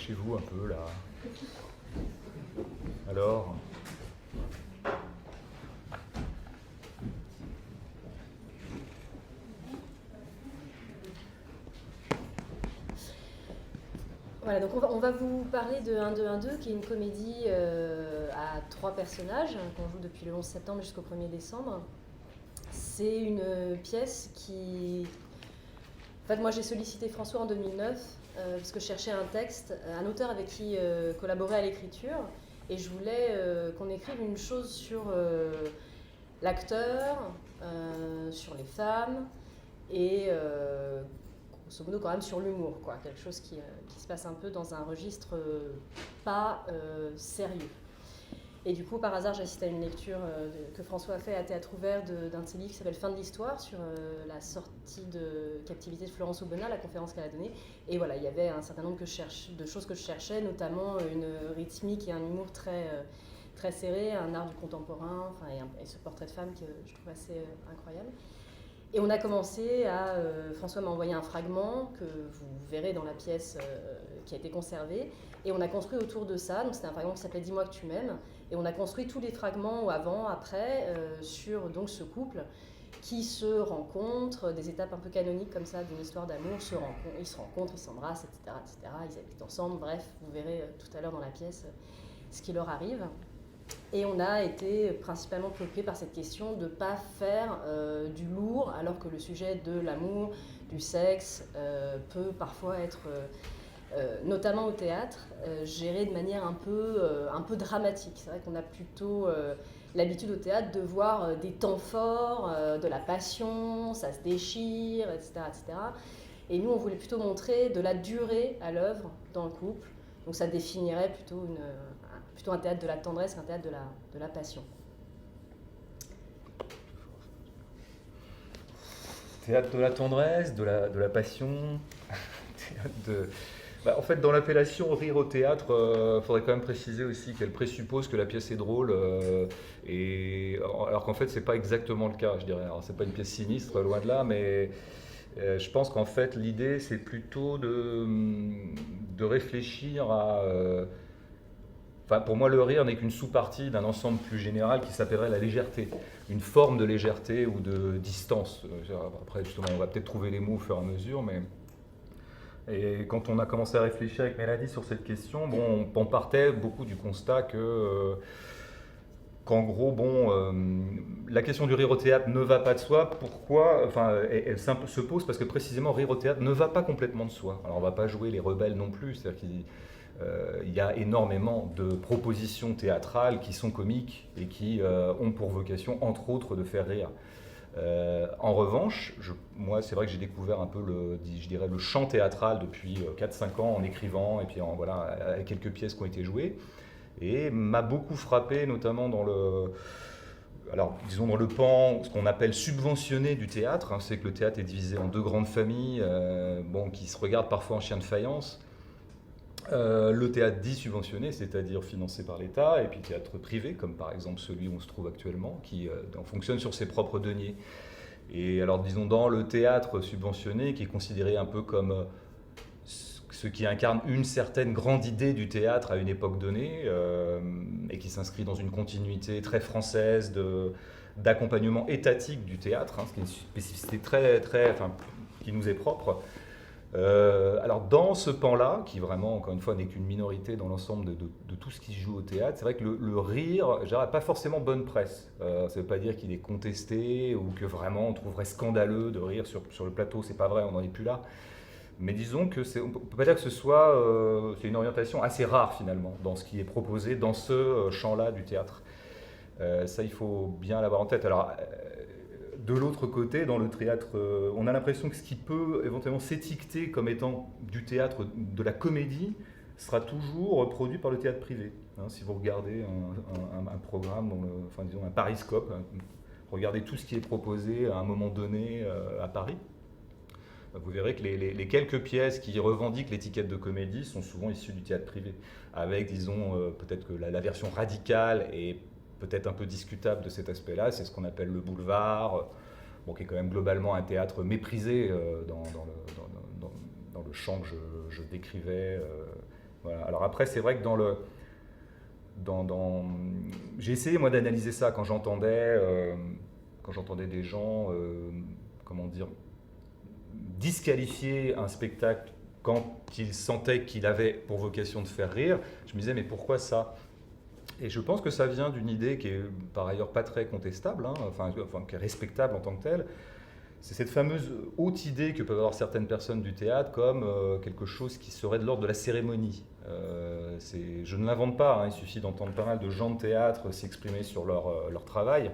Lâchez-vous un peu là. Alors. Voilà, donc on va vous parler de 1-2-1-2, qui est une comédie à 3 personnages, qu'on joue depuis le 11 septembre jusqu'au 1er décembre. C'est une pièce qui... En fait, moi j'ai sollicité François en 2009, parce que je cherchais un texte, un auteur avec qui collaborer à l'écriture, et je voulais qu'on écrive une chose sur l'acteur, sur les femmes, et grosso modo quand même sur l'humour, quoi. Quelque chose qui se passe un peu dans un registre pas sérieux. Et du coup, par hasard, j'ai assisté à une lecture que François a fait à Théâtre Ouvert d'un de ses livres qui s'appelle Fin de l'Histoire, sur la sortie de Captivité de Florence Aubenas, la conférence qu'elle a donnée. Et voilà, il y avait un certain nombre de choses que je cherchais, notamment une rythmique et un humour très serré, un art du contemporain, enfin, et ce portrait de femme que je trouve assez incroyable. Et on a commencé à... François m'a envoyé un fragment que vous verrez dans la pièce qui a été conservée. Et on a construit autour de ça. Donc c'était un fragment qui s'appelait « Dis-moi que tu m'aimes ». Et on a construit tous les fragments avant, après, sur donc, ce couple qui se rencontre, des étapes un peu canoniques comme ça d'une histoire d'amour. Ils se rencontrent, ils s'embrassent, etc., etc. Ils habitent ensemble. Bref, vous verrez tout à l'heure dans la pièce ce qui leur arrive. Et on a été principalement préoccupés par cette question de ne pas faire du lourd, alors que le sujet de l'amour, du sexe, peut parfois être, notamment au théâtre, géré de manière un peu dramatique. C'est vrai qu'on a plutôt l'habitude au théâtre de voir des temps forts, de la passion, ça se déchire, etc., etc. Et nous, on voulait plutôt montrer de la durée à l'œuvre dans le couple. Donc ça définirait plutôt un théâtre de la tendresse qu'un théâtre de la passion. Théâtre de la tendresse, de la passion. En fait, dans l'appellation rire au théâtre, il faudrait quand même préciser aussi qu'elle présuppose que la pièce est drôle, alors qu'en fait, c'est pas exactement le cas, je dirais. Alors, c'est pas une pièce sinistre, loin de là, mais je pense qu'en fait, l'idée, c'est plutôt de réfléchir à... pour moi, le rire n'est qu'une sous-partie d'un ensemble plus général qui s'appellerait la légèreté, une forme de légèreté ou de distance. Après, justement, on va peut-être trouver les mots au fur et à mesure, mais... Et quand on a commencé à réfléchir avec Mélanie sur cette question, on partait beaucoup du constat qu'en gros, la question du rire au théâtre ne va pas de soi. Pourquoi? Elle se pose parce que précisément, rire au théâtre ne va pas complètement de soi. Alors, on ne va pas jouer les rebelles non plus, c'est-à-dire qu'il y a énormément de propositions théâtrales qui sont comiques et qui ont pour vocation, entre autres, de faire rire. En revanche, moi, c'est vrai que j'ai découvert un peu le chant théâtral depuis 4-5 ans en écrivant et puis avec quelques pièces qui ont été jouées. Et m'a beaucoup frappé, notamment dans le pan, ce qu'on appelle subventionné du théâtre. C'est que le théâtre est divisé en 2 grandes familles, qui se regardent parfois en chien de faïence. Le théâtre dit subventionné, c'est-à-dire financé par l'État, et puis théâtre privé, comme par exemple celui où on se trouve actuellement, qui fonctionne sur ses propres deniers. Et alors, disons, dans le théâtre subventionné, qui est considéré un peu comme ce qui incarne une certaine grande idée du théâtre à une époque donnée, et qui s'inscrit dans une continuité très française d'accompagnement étatique du théâtre, ce qui est une spécificité qui nous est propre. Alors dans ce pan-là, qui vraiment, encore une fois, n'est qu'une minorité dans l'ensemble de tout ce qui se joue au théâtre, c'est vrai que le rire n'a pas forcément bonne presse. Ça ne veut pas dire qu'il est contesté ou que vraiment on trouverait scandaleux de rire sur le plateau, c'est pas vrai, on n'en est plus là. Mais disons que on ne peut pas dire que c'est une orientation assez rare finalement dans ce qui est proposé dans ce champ-là du théâtre. Ça, il faut bien l'avoir en tête. Alors, de l'autre côté, dans le théâtre, on a l'impression que ce qui peut éventuellement s'étiqueter comme étant du théâtre, de la comédie, sera toujours produit par le théâtre privé. Si vous regardez un programme, disons un Pariscope, regardez tout ce qui est proposé à un moment donné à Paris, vous verrez que les quelques pièces qui revendiquent l'étiquette de comédie sont souvent issues du théâtre privé, avec, disons, peut-être que la version radicale et peut-être un peu discutable de cet aspect-là, c'est ce qu'on appelle le boulevard, qui est quand même globalement un théâtre méprisé dans le champ que je décrivais Voilà. Alors après, c'est vrai que j'ai essayé moi d'analyser ça quand j'entendais des gens, comment dire, disqualifier un spectacle quand ils sentaient qu'il avait pour vocation de faire rire. Je me disais, mais pourquoi ça? Et je pense que ça vient d'une idée qui est par ailleurs pas très contestable, hein, enfin, qui est respectable en tant que telle. C'est cette fameuse haute idée que peuvent avoir certaines personnes du théâtre comme quelque chose qui serait de l'ordre de la cérémonie. Je ne l'invente pas, hein, il suffit d'entendre pas mal de gens de théâtre s'exprimer sur leur travail.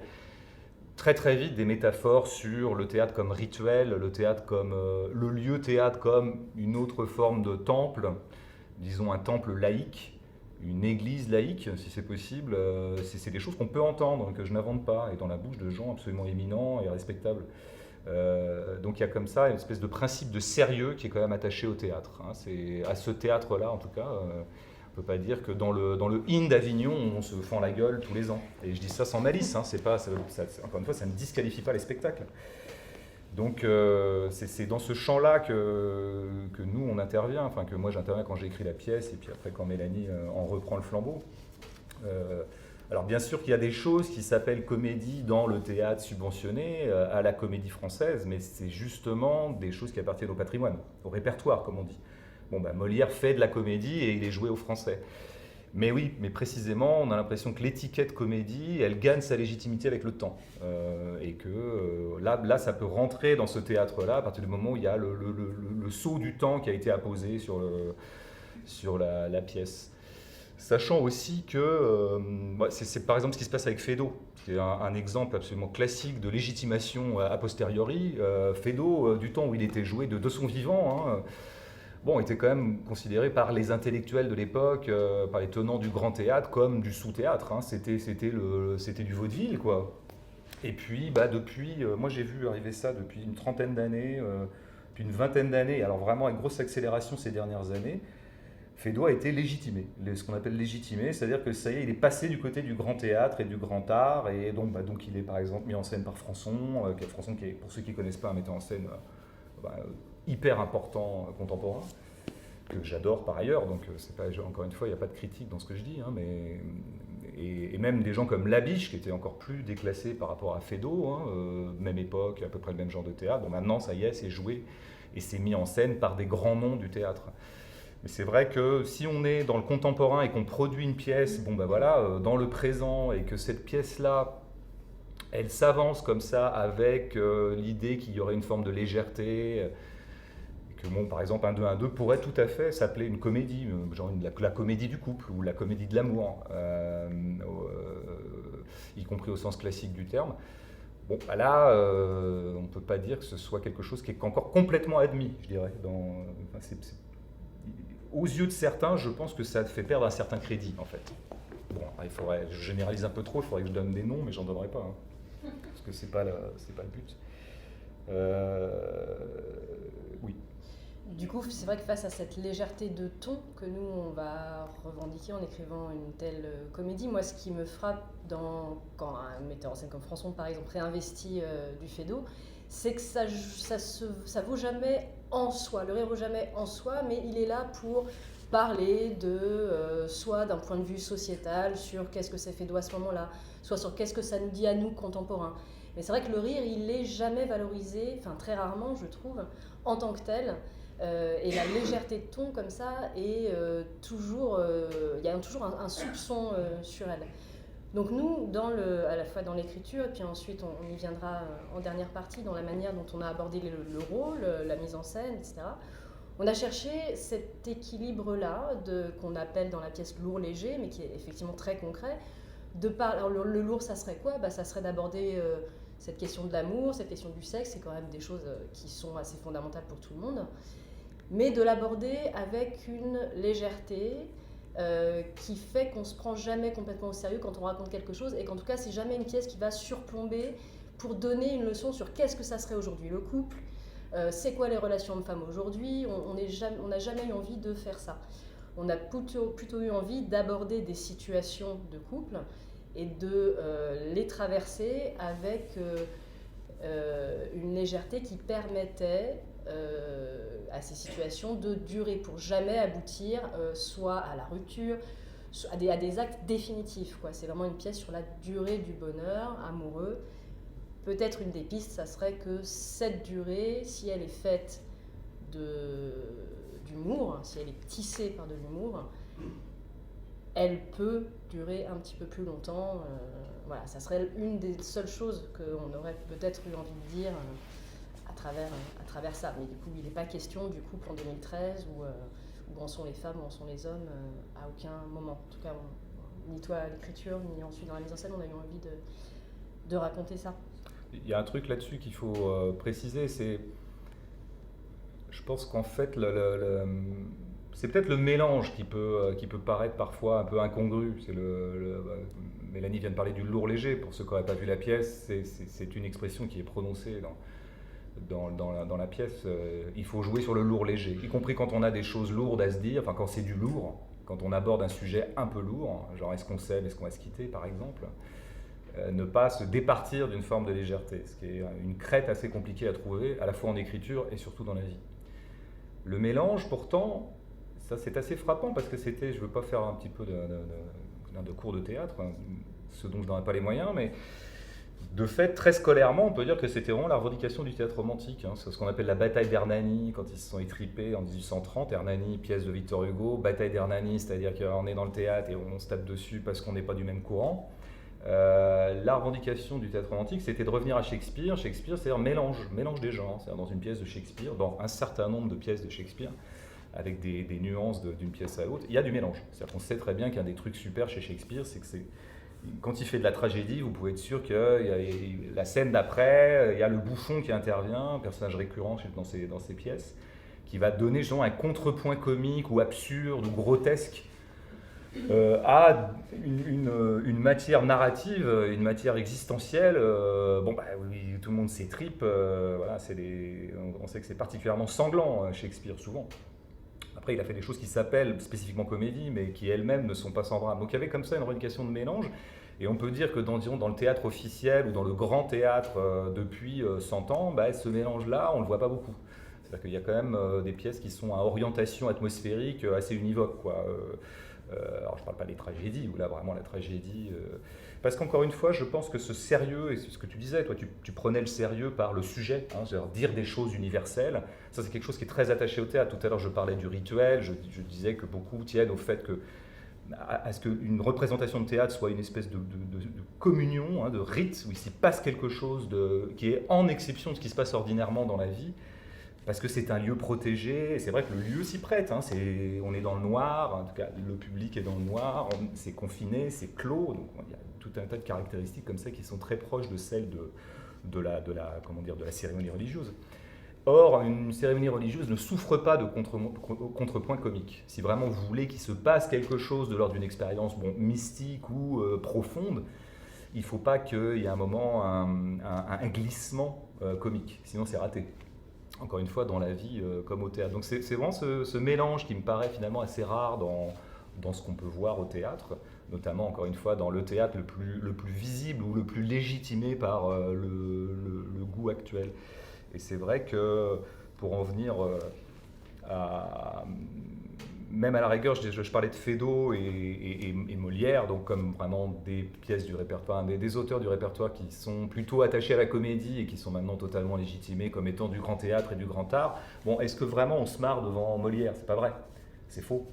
Très très vite des métaphores sur le théâtre comme rituel, le théâtre comme le lieu théâtre comme une autre forme de temple, disons un temple laïque, une église laïque si c'est possible. C'est des choses qu'on peut entendre, que je n'invente pas, et dans la bouche de gens absolument éminents et respectables. Donc il y a comme ça une espèce de principe de sérieux qui est quand même attaché au théâtre. Hein. C'est à ce théâtre-là en tout cas. On ne peut pas dire que dans le IN d'Avignon, on se fend la gueule tous les ans. Et je dis ça sans malice, hein, c'est pas, encore une fois, ça ne disqualifie pas les spectacles. Donc c'est dans ce champ-là que nous, on intervient, enfin que moi j'interviens quand j'écris la pièce, et puis après quand Mélanie en reprend le flambeau. Alors bien sûr qu'il y a des choses qui s'appellent comédie dans le théâtre subventionné à la Comédie Française, mais c'est justement des choses qui appartiennent au patrimoine, au répertoire comme on dit. Bon, ben, Molière fait de la comédie et il est joué au français. Mais oui, mais précisément, on a l'impression que l'étiquette comédie, elle gagne sa légitimité avec le temps. Et que là, ça peut rentrer dans ce théâtre-là à partir du moment où il y a le sceau du temps qui a été apposé sur la pièce. Sachant aussi que c'est par exemple ce qui se passe avec Feydeau, qui est un exemple absolument classique de légitimation a posteriori. Feydeau, du temps où il était joué de son vivant, hein, bon, était quand même considéré par les intellectuels de l'époque, par les tenants du grand théâtre, comme du sous-théâtre. Hein. C'était du vaudeville, quoi. Et puis, depuis, moi j'ai vu arriver ça depuis une trentaine d'années, depuis une vingtaine d'années, alors vraiment avec grosse accélération ces dernières années. Feydeau a été légitimé, ce qu'on appelle légitimé, c'est-à-dire que ça y est, il est passé du côté du grand théâtre et du grand art, et donc il est par exemple mis en scène par Françon, Françon qui est, pour ceux qui ne connaissent pas, un metteur en scène hyper important contemporain, que j'adore par ailleurs, donc c'est pas, encore une fois, il n'y a pas de critique dans ce que je dis, hein, et même des gens comme Labiche, qui était encore plus déclassé par rapport à Feydeau, hein, même époque, à peu près le même genre de théâtre, bon maintenant ça y est, c'est joué, et c'est mis en scène par des grands noms du théâtre. Mais c'est vrai que si on est dans le contemporain et qu'on produit une pièce, dans le présent, et que cette pièce-là, elle s'avance comme ça avec l'idée qu'il y aurait une forme de légèreté, que par exemple un 2-1-2 pourrait tout à fait s'appeler une comédie, genre la comédie du couple ou la comédie de l'amour, y compris au sens classique du terme. Bon, là, on ne peut pas dire que ce soit quelque chose qui est encore complètement admis, je dirais. Aux yeux de certains, je pense que ça fait perdre un certain crédit, en fait. Bon, je généralise un peu trop, il faudrait que je donne des noms, mais j'en donnerai pas, hein, parce que c'est pas le but. Oui. Du coup, c'est vrai que face à cette légèreté de ton que nous, on va revendiquer en écrivant une telle comédie, moi, ce qui me frappe quand un metteur en scène comme Françon, par exemple, réinvestit du Feydeau, c'est que ça vaut jamais en soi, le rire vaut jamais en soi, mais il est là pour parler soit d'un point de vue sociétal, sur qu'est-ce que c'est Feydeau à ce moment-là, soit sur qu'est-ce que ça nous dit à nous, contemporains. Mais c'est vrai que le rire, il n'est jamais valorisé, enfin très rarement, je trouve, en tant que tel. Et la légèreté de ton comme ça est toujours, il y a toujours un soupçon sur elle. Donc nous, à la fois dans l'écriture, et puis ensuite on y viendra en dernière partie, dans la manière dont on a abordé le rôle, la mise en scène, etc. On a cherché cet équilibre-là, qu'on appelle dans la pièce lourd-léger, mais qui est effectivement très concret. Alors, le lourd, ça serait quoi ? Ça serait d'aborder cette question de l'amour, cette question du sexe, c'est quand même des choses qui sont assez fondamentales pour tout le monde, mais de l'aborder avec une légèreté qui fait qu'on ne se prend jamais complètement au sérieux quand on raconte quelque chose, et qu'en tout cas, c'est jamais une pièce qui va surplomber pour donner une leçon sur qu'est-ce que ça serait aujourd'hui le couple, c'est quoi les relations hommes-femmes aujourd'hui. On n'a jamais eu envie de faire ça. On a plutôt eu envie d'aborder des situations de couple et de les traverser avec une légèreté qui permettait à ces situations de durer pour jamais aboutir soit à la rupture, à des actes définitifs, quoi. C'est vraiment une pièce sur la durée du bonheur amoureux. Peut-être une des pistes, ça serait que cette durée, si elle est faite d'humour, si elle est tissée par de l'humour, elle peut durer un petit peu plus longtemps. Voilà, ça serait une des seules choses qu'on aurait peut-être eu envie de dire à travers ça. Mais du coup, il n'est pas question du couple en 2013 où en sont les femmes, où en sont les hommes, à aucun moment. En tout cas, ni toi à l'écriture, ni ensuite dans la mise en scène, on a eu envie de raconter ça. Il y a un truc là-dessus qu'il faut préciser, c'est... Je pense qu'en fait, c'est peut-être le mélange qui peut paraître parfois un peu incongru. Mélanie vient de parler du lourd léger. Pour ceux qui n'auraient pas vu la pièce, c'est une expression qui est prononcée dans la pièce. Il faut jouer sur le lourd léger, y compris quand on a des choses lourdes à se dire, enfin quand c'est du lourd, quand on aborde un sujet un peu lourd, genre est-ce qu'on s'aime, est-ce qu'on va se quitter par exemple, ne pas se départir d'une forme de légèreté, ce qui est une crête assez compliquée à trouver, à la fois en écriture et surtout dans la vie. Le mélange, pourtant, ça c'est assez frappant parce que c'était, je ne veux pas faire un petit peu de cours de théâtre, hein, ce dont je n'aurais pas les moyens, mais de fait, très scolairement, on peut dire que c'était vraiment la revendication du théâtre romantique. Hein. C'est ce qu'on appelle la bataille d'Hernani, quand ils se sont étripés en 1830. Hernani, pièce de Victor Hugo, bataille d'Hernani, c'est-à-dire qu'on est dans le théâtre et on se tape dessus parce qu'on n'est pas du même courant. La revendication du théâtre romantique, c'était de revenir à Shakespeare. Shakespeare, c'est-à-dire mélange des genres. C'est-à-dire dans une pièce de Shakespeare, dans un certain nombre de pièces de Shakespeare, avec des nuances d'une pièce à l'autre, il y a du mélange. C'est-à-dire qu'on sait très bien qu'un des trucs super chez Shakespeare, c'est que quand il fait de la tragédie, vous pouvez être sûr que la scène d'après, il y a le bouffon qui intervient, un personnage récurrent dans ses pièces, qui va donner justement un contrepoint comique ou absurde ou grotesque à une matière narrative, une matière existentielle. Oui, tout le monde s'étripe, voilà, on sait que c'est particulièrement sanglant, Shakespeare, souvent. Après, il a fait des choses qui s'appellent spécifiquement comédie, mais qui elles-mêmes ne sont pas sans drame. Donc il y avait comme ça une revendication de mélange, et on peut dire que dans le théâtre officiel ou dans le grand théâtre depuis 100 ans, ce mélange-là, on ne le voit pas beaucoup. C'est-à-dire qu'il y a quand même des pièces qui sont à orientation atmosphérique assez univoque, quoi. Alors je ne parle pas des tragédies, où là vraiment la tragédie... Parce qu'encore une fois, je pense que ce sérieux, et c'est ce que tu disais, toi tu prenais le sérieux par le sujet, hein, c'est-à-dire dire des choses universelles, ça c'est quelque chose qui est très attaché au théâtre. Tout à l'heure je parlais du rituel, je disais que beaucoup tiennent au fait à ce qu'une représentation de théâtre soit une espèce de communion, hein, de rite, où il s'y passe quelque chose qui est en exception de ce qui se passe ordinairement dans la vie, parce que c'est un lieu protégé, et c'est vrai que le lieu s'y prête, hein, on est dans le noir, en tout cas le public est dans le noir, c'est confiné, c'est clos, donc il y a tout un tas de caractéristiques comme ça qui sont très proches de celles de la cérémonie religieuse. Or, une cérémonie religieuse ne souffre pas de contrepoint comique. Si vraiment vous voulez qu'il se passe quelque chose de l'ordre d'une expérience mystique ou profonde, il ne faut pas qu'il y ait un moment, un glissement comique, sinon c'est raté. Encore une fois, dans la vie comme au théâtre. Donc c'est vraiment ce mélange qui me paraît finalement assez rare dans ce qu'on peut voir au théâtre, notamment encore une fois dans le théâtre le plus visible ou le plus légitimé par le goût actuel. Et c'est vrai que pour en venir même à la rigueur, je parlais de Feydeau et Molière, donc comme vraiment des pièces du répertoire, des auteurs du répertoire qui sont plutôt attachés à la comédie et qui sont maintenant totalement légitimés comme étant du grand théâtre et du grand art. Bon, est-ce que vraiment on se marre devant Molière? C'est pas vrai, c'est faux.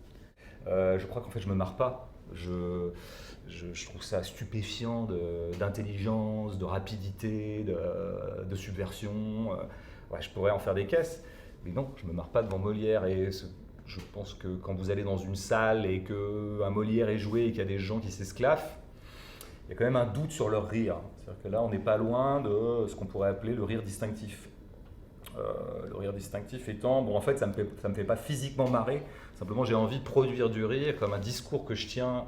Je crois qu'en fait je me marre pas. Je trouve ça stupéfiant d'intelligence, de rapidité, de subversion. Ouais, je pourrais en faire des caisses, mais non, je me marre pas devant Molière. Et je pense que quand vous allez dans une salle et qu'un Molière est joué et qu'il y a des gens qui s'esclaffent, il y a quand même un doute sur leur rire. C'est-à-dire que là, on n'est pas loin de ce qu'on pourrait appeler le rire distinctif. Le rire distinctif étant, bon, en fait, ça me fait pas physiquement marrer, simplement j'ai envie de produire du rire comme un discours que je tiens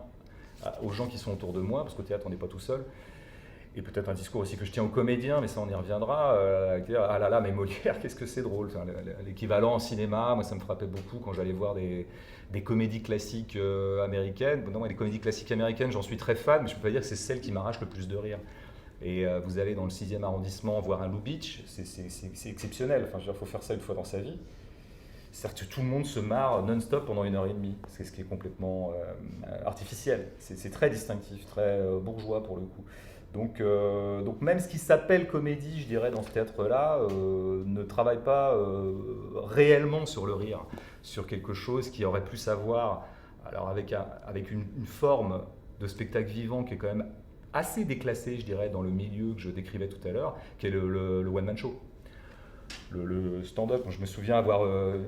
aux gens qui sont autour de moi, parce qu'au théâtre, on n'est pas tout seul. Et peut-être un discours aussi que je tiens aux comédiens, mais ça on y reviendra, ah là là, mais Molière, qu'est-ce que c'est drôle. Enfin, l'équivalent en cinéma, moi ça me frappait beaucoup quand j'allais voir des comédies classiques américaines. Bon, non, les comédies classiques américaines, j'en suis très fan, mais je peux pas dire que c'est celle qui m'arrache le plus de rire. Et vous allez dans le 6e arrondissement voir un Lubitsch, c'est exceptionnel, enfin, il faut faire ça une fois dans sa vie. C'est-à-dire que tout le monde se marre non-stop pendant 1 heure et demie. C'est ce qui est complètement artificiel. C'est très distinctif, très bourgeois pour le coup. Donc même ce qui s'appelle comédie, je dirais, dans ce théâtre-là, ne travaille pas réellement sur le rire, sur quelque chose qui aurait plus à voir alors avec une forme de spectacle vivant qui est quand même assez déclassée, je dirais, dans le milieu que je décrivais tout à l'heure, qui est le one-man show. Le stand-up. Je me souviens avoir... une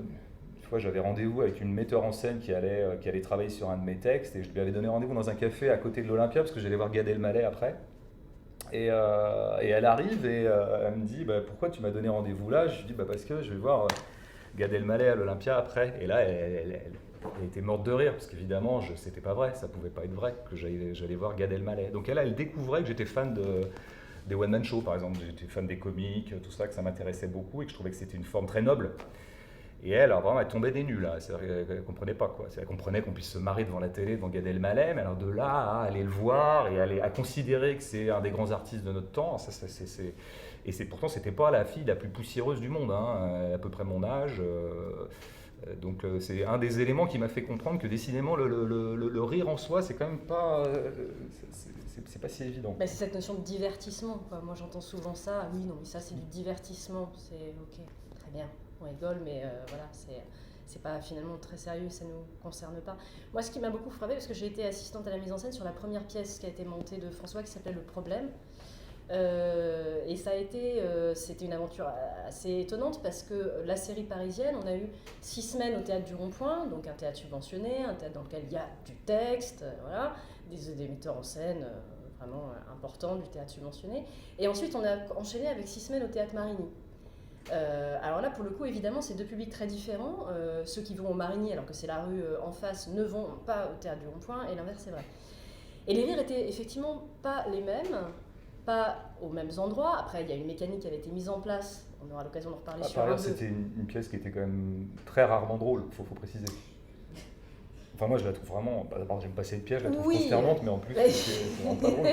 fois, j'avais rendez-vous avec une metteur en scène qui allait travailler sur un de mes textes et je lui avais donné rendez-vous dans un café à côté de l'Olympia parce que j'allais voir Gad Elmaleh après. Et elle arrive et elle me dit pourquoi tu m'as donné rendez-vous là? Je lui dis parce que je vais voir Gad Elmaleh à l'Olympia après. Et là, elle était morte de rire parce qu'évidemment, c'était pas vrai, ça pouvait pas être vrai que j'allais voir Gad Elmaleh. Donc elle découvrait que j'étais fan des one-man shows, par exemple. J'étais fan des comiques, tout ça, que ça m'intéressait beaucoup et que je trouvais que c'était une forme très noble. Et elle, alors vraiment, elle tombait des nues, là. C'est-à-dire qu'elle ne comprenait pas, quoi. Elle comprenait qu'on puisse se marrer devant la télé, devant Gad Elmaleh, mais alors de là à aller le voir et à considérer que c'est un des grands artistes de notre temps, pourtant, c'était pas la fille la plus poussiéreuse du monde, hein, à peu près mon âge. Donc c'est un des éléments qui m'a fait comprendre que décidément, le rire en soi, c'est quand même pas... c'est pas si évident. C'est cette notion de divertissement, quoi. Moi, j'entends souvent ça. Ah oui, non, mais ça, c'est du divertissement. C'est ok, très bien. On rigole, mais voilà, c'est pas finalement très sérieux, ça nous concerne pas. Moi, ce qui m'a beaucoup frappé, parce que j'ai été assistante à la mise en scène sur la première pièce qui a été montée de François, qui s'appelait Le Problème. Et ça a été, c'était une aventure assez étonnante parce que la série parisienne, on a eu 6 semaines au Théâtre du Rond-Point, donc un théâtre subventionné, un théâtre dans lequel il y a du texte, voilà, des metteurs en scène vraiment importants, du théâtre subventionné. Et ensuite, on a enchaîné avec 6 semaines au Théâtre Marigny. Alors là, pour le coup, évidemment, c'est deux publics très différents. Ceux qui vont au Marigny, alors que c'est la rue en face, ne vont pas au Théâtre du Rond-Point, et l'inverse est vrai. Et les rires étaient effectivement pas les mêmes, pas aux mêmes endroits. Après, il y a une mécanique qui avait été mise en place, on aura l'occasion d'en reparler sur Par ailleurs, un c'était une pièce qui était quand même très rarement drôle, faut préciser. Enfin, moi, je la trouve vraiment... D'abord, j'aime pas cette pièce, je la trouve consternante, mais en plus, c'est vraiment pas drôle.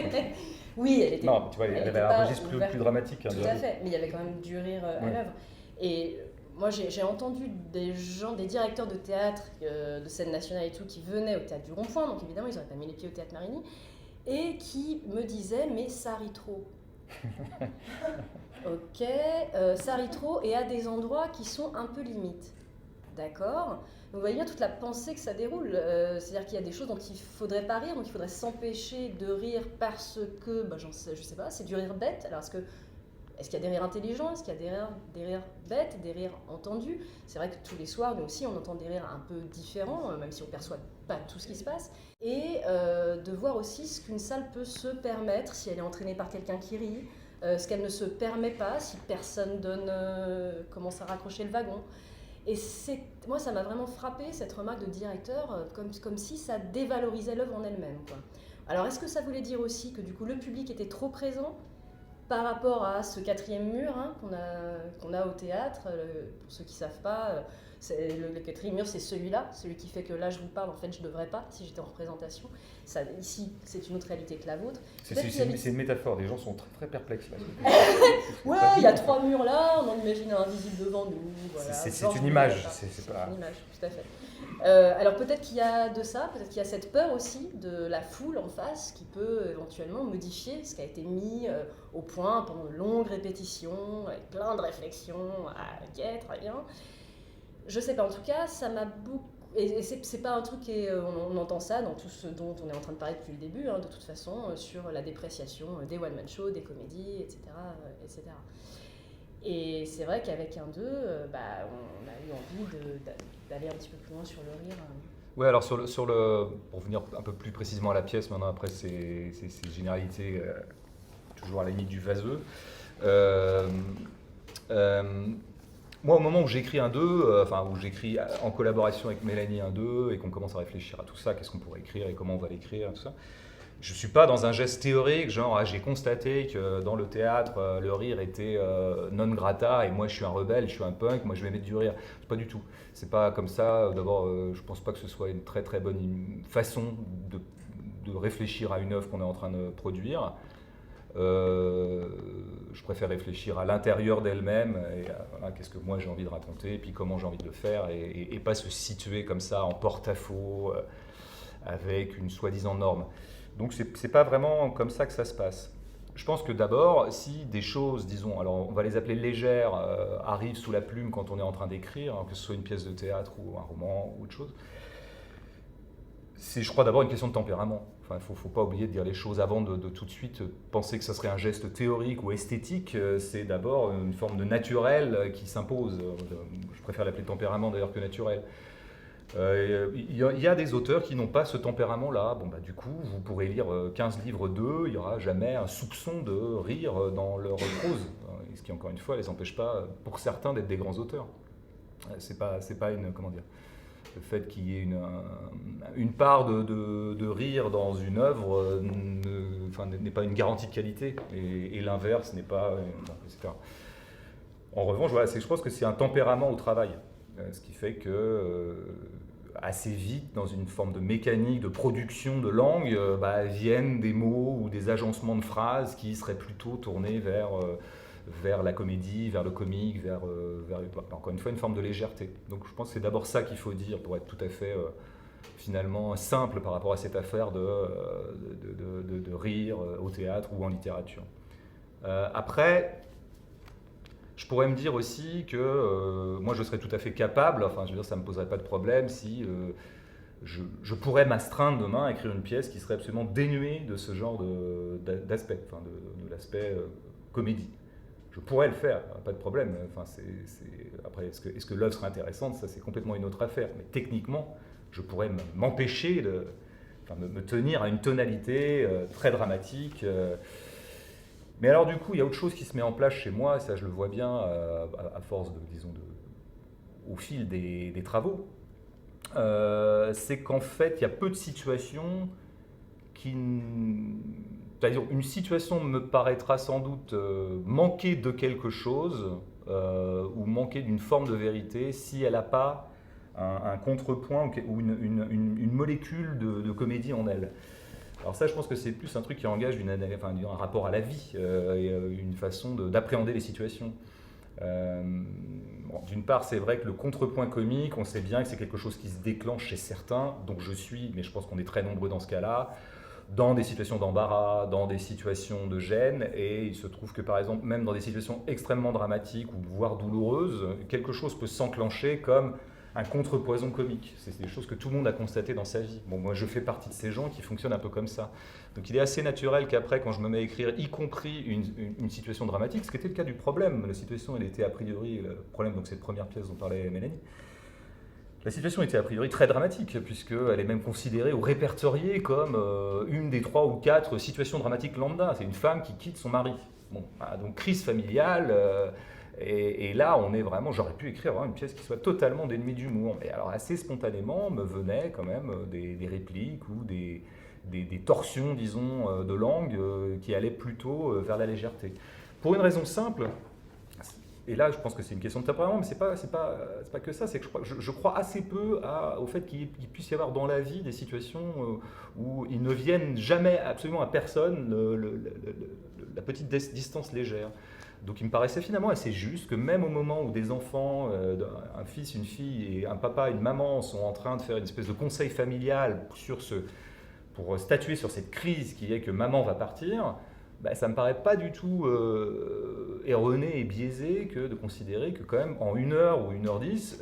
Oui, elle était... Non, tu vois, elle avait un registre plus dramatique. Tout à fait, mais il y avait quand même du rire à l'œuvre. Et moi, j'ai entendu des directeurs de théâtre, de scène nationale et tout, qui venaient au Théâtre du Rond-Point, donc évidemment, ils n'auraient pas mis les pieds au Théâtre Marigny, et qui me disaient, mais ça rit trop. Ok, ça rit trop, et à des endroits qui sont un peu limites. D'accord ? Donc vous voyez bien toute la pensée que ça déroule. C'est-à-dire qu'il y a des choses dont il ne faudrait pas rire, donc il faudrait s'empêcher de rire parce que, je sais pas, c'est du rire bête. Alors est-ce qu'il y a des rires intelligents? Est-ce qu'il y a des rires bêtes, des rires entendus? C'est vrai que tous les soirs, nous aussi, on entend des rires un peu différents, même si on ne perçoit pas tout ce qui se passe. Et de voir aussi ce qu'une salle peut se permettre si elle est entraînée par quelqu'un qui rit, ce qu'elle ne se permet pas si personne commence à raccrocher le wagon. Et moi, ça m'a vraiment frappé, cette remarque de directeur, comme si ça dévalorisait l'œuvre en elle-même, quoi. Alors, est-ce que ça voulait dire aussi que du coup, le public était trop présent par rapport à ce 4e mur qu'on a au théâtre? Pour ceux qui ne savent pas, le 4e mur, c'est celui-là, celui qui fait que là, je vous parle, en fait, je ne devrais pas, si j'étais en représentation. Ici, c'est une autre réalité que la vôtre. C'est une métaphore, les gens sont très, très perplexes. Ouais, il y a 3 murs là, on en imagine un invisible devant nous. Voilà. C'est une image. C'est une image, tout à fait. Alors peut-être qu'il y a de ça, peut-être qu'il y a cette peur aussi de la foule en face qui peut éventuellement modifier ce qui a été mis au point pendant de longues répétitions, avec plein de réflexions. Ah, ok, très bien. Je sais pas, en tout cas, ça m'a beaucoup... Et c'est pas un truc on entend ça dans tout ce dont on est en train de parler depuis le début, de toute façon, sur la dépréciation des one-man shows, des comédies, etc. etc. Et c'est vrai qu'avec un 2, on a eu envie d'aller un petit peu plus loin sur le rire. Oui, alors pour venir un peu plus précisément à la pièce, maintenant après ces généralités, toujours à la limite du vaseux. Moi, au moment où j'écris un 2, où j'écris en collaboration avec Mélanie un 2 et qu'on commence à réfléchir à tout ça, qu'est-ce qu'on pourrait écrire et comment on va l'écrire, tout ça, je ne suis pas dans un geste théorique, genre j'ai constaté que dans le théâtre, le rire était non grata et moi je suis un rebelle, je suis un punk, moi je vais mettre du rire. Pas du tout. C'est pas comme ça. D'abord, je ne pense pas que ce soit une très très bonne façon de réfléchir à une œuvre qu'on est en train de produire. Je préfère réfléchir à l'intérieur d'elle-même et à qu'est-ce que moi j'ai envie de raconter, et puis comment j'ai envie de le faire, et pas se situer comme ça en porte-à-faux avec une soi-disant norme. Donc c'est pas vraiment comme ça que ça se passe. Je pense que d'abord, si des choses, disons, alors on va les appeler légères, arrivent sous la plume quand on est en train d'écrire, hein, que ce soit une pièce de théâtre ou un roman ou autre chose, c'est, je crois, d'abord une question de tempérament. Enfin, il ne faut pas oublier de dire les choses avant de tout de suite penser que ce serait un geste théorique ou esthétique. C'est d'abord une forme de naturel qui s'impose. Je préfère l'appeler tempérament d'ailleurs que naturel. Il y a des auteurs qui n'ont pas ce tempérament-là. Bon, bah, du coup, vous pourrez lire 15 livres d'eux, il n'y aura jamais un soupçon de rire dans leur prose. Ce qui, encore une fois, ne les empêche pas, pour certains, d'être des grands auteurs. C'est pas une... Comment dire ? Le fait qu'il y ait une part de rire dans une œuvre n'est pas une garantie de qualité, et l'inverse n'est pas... etc. En revanche, voilà, je pense que c'est un tempérament au travail. Ce qui fait que assez vite, dans une forme de mécanique de production de langue, viennent des mots ou des agencements de phrases qui seraient plutôt tournés vers la comédie, vers le comique, vers encore une fois une forme de légèreté. Donc je pense que c'est d'abord ça qu'il faut dire pour être tout à fait finalement simple par rapport à cette affaire de rire au théâtre ou en littérature. Après, je pourrais me dire aussi que moi je serais tout à fait capable, enfin je veux dire ça ne me poserait pas de problème si je pourrais m'astreindre demain à écrire une pièce qui serait absolument dénuée de ce genre d'aspect, enfin de l'aspect comédie. Je pourrais le faire, pas de problème. Enfin, après, est-ce que l'œuvre serait intéressante? Ça, c'est complètement une autre affaire. Mais techniquement, je pourrais m'empêcher me tenir à une tonalité très dramatique. Mais alors, du coup, il y a autre chose qui se met en place chez moi, ça, je le vois bien à force au fil des travaux. C'est qu'en fait, il y a peu de situations c'est-à-dire, une situation me paraîtra sans doute manquer de quelque chose ou manquer d'une forme de vérité si elle n'a pas un contrepoint ou une molécule de comédie en elle. Alors ça, je pense que c'est plus un truc qui engage un rapport à la vie et une façon d'appréhender les situations. D'une part, c'est vrai que le contrepoint comique, on sait bien que c'est quelque chose qui se déclenche chez certains, donc mais je pense qu'on est très nombreux dans ce cas-là, dans des situations d'embarras, dans des situations de gêne, et il se trouve que par exemple, même dans des situations extrêmement dramatiques ou voire douloureuses, quelque chose peut s'enclencher comme un contrepoison comique. C'est des choses que tout le monde a constatées dans sa vie. Bon, moi je fais partie de ces gens qui fonctionnent un peu comme ça. Donc il est assez naturel qu'après, quand je me mets à écrire, y compris une situation dramatique, ce qui était le cas du problème, la situation elle était a priori, le problème, donc cette première pièce dont parlait Mélanie, la situation était a priori très dramatique, puisqu'elle est même considérée ou répertoriée comme une des 3 ou 4 situations dramatiques lambda. C'est une femme qui quitte son mari. Bon, donc crise familiale, et là on est vraiment, j'aurais pu écrire une pièce qui soit totalement dénuée d'humour. Mais alors assez spontanément me venaient quand même des répliques ou des torsions, disons, de langue qui allaient plutôt vers la légèreté. Pour une raison simple, et là je pense que c'est une question de tempérament, mais c'est pas que ça, c'est que je crois assez peu au fait qu'il puisse y avoir dans la vie des situations où ils ne viennent jamais absolument à personne la petite distance légère. Donc il me paraissait finalement assez juste que même au moment où des enfants, un fils, une fille et un papa, une maman sont en train de faire une espèce de conseil familial pour statuer sur cette crise qui est que maman va partir, ça ne me paraît pas du tout erroné et biaisé que de considérer que quand même en 1 heure ou 1h10,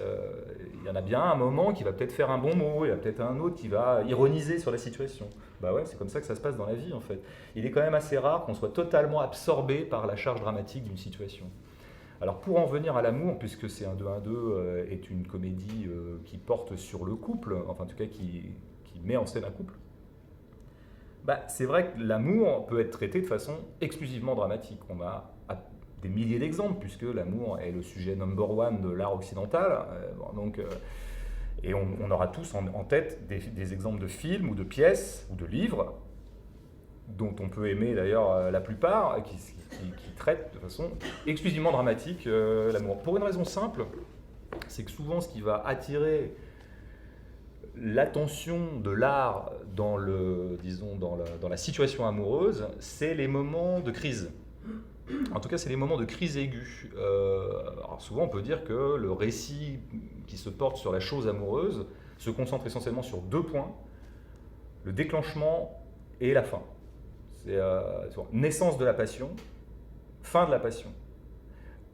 il y en a bien un moment qui va peut-être faire un bon mot, il y a peut-être un autre qui va ironiser sur la situation. Ouais, c'est comme ça que ça se passe dans la vie en fait. Il est quand même assez rare qu'on soit totalement absorbé par la charge dramatique d'une situation. Alors pour en venir à l'amour, puisque c'est un 2-1-2 est une comédie qui porte sur le couple, enfin en tout cas qui met en scène un couple, c'est vrai que l'amour peut être traité de façon exclusivement dramatique. On a des milliers d'exemples, puisque l'amour est le sujet number one de l'art occidental. Et on aura tous en tête des exemples de films ou de pièces ou de livres, dont on peut aimer d'ailleurs la plupart, qui traitent de façon exclusivement dramatique l'amour. Pour une raison simple, c'est que souvent ce qui va attirer l'attention de l'art dans, disons, dans la situation amoureuse, c'est les moments de crise. En tout cas, c'est les moments de crise aiguë. Alors souvent, on peut dire que le récit qui se porte sur la chose amoureuse se concentre essentiellement sur 2 points, le déclenchement et la fin. C'est naissance de la passion, fin de la passion.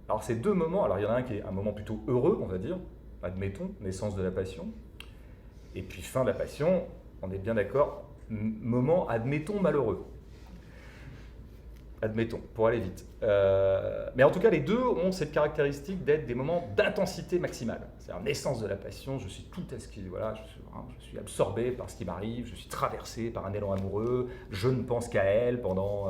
Alors ces 2 moments, alors il y en a un qui est un moment plutôt heureux, on va dire, admettons, naissance de la passion, et puis fin de la passion, on est bien d'accord, moment, admettons, malheureux. Admettons, pour aller vite. Mais en tout cas, les 2 ont cette caractéristique d'être des moments d'intensité maximale. C'est-à-dire naissance de la passion, je suis tout à ce qui... Voilà, je suis absorbé par ce qui m'arrive, je suis traversé par un élan amoureux, je ne pense qu'à elle pendant...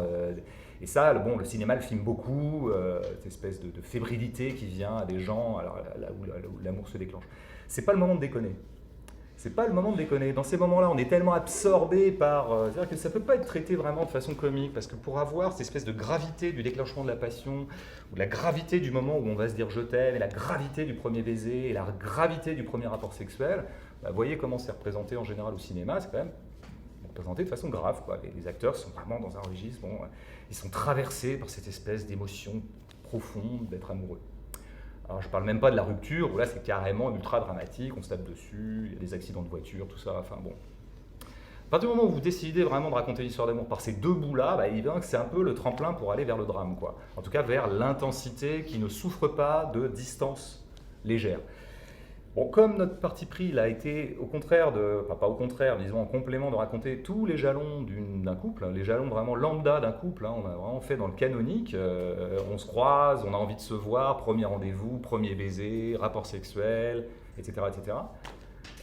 et ça, le cinéma le filme beaucoup, cette espèce de fébrilité qui vient à des gens alors, là où l'amour se déclenche. C'est pas le moment de déconner. C'est pas le moment de déconner. Dans ces moments-là, on est tellement absorbé par... c'est-à-dire que ça peut pas être traité vraiment de façon comique, parce que pour avoir cette espèce de gravité du déclenchement de la passion, ou de la gravité du moment où on va se dire je t'aime, et la gravité du premier baiser, et la gravité du premier rapport sexuel, bah, voyez comment c'est représenté en général au cinéma, c'est quand même représenté de façon grave, quoi. Les acteurs sont vraiment dans un registre, ils sont traversés par cette espèce d'émotion profonde d'être amoureux. Alors je ne parle même pas de la rupture, où là c'est carrément ultra dramatique, on se tape dessus, il y a des accidents de voiture, tout ça, enfin bon. À partir du moment où vous décidez vraiment de raconter une histoire d'amour par ces 2 bouts-là, bah, évidemment que c'est un peu le tremplin pour aller vers le drame, quoi. En tout cas vers l'intensité qui ne souffre pas de distance légère. Bon, comme notre parti pris a été au contraire enfin pas au contraire, disons en complément de raconter tous les jalons d'un couple, les jalons vraiment lambda d'un couple, on a vraiment fait dans le canonique, on se croise, on a envie de se voir, premier rendez-vous, premier baiser, rapport sexuel, etc. etc.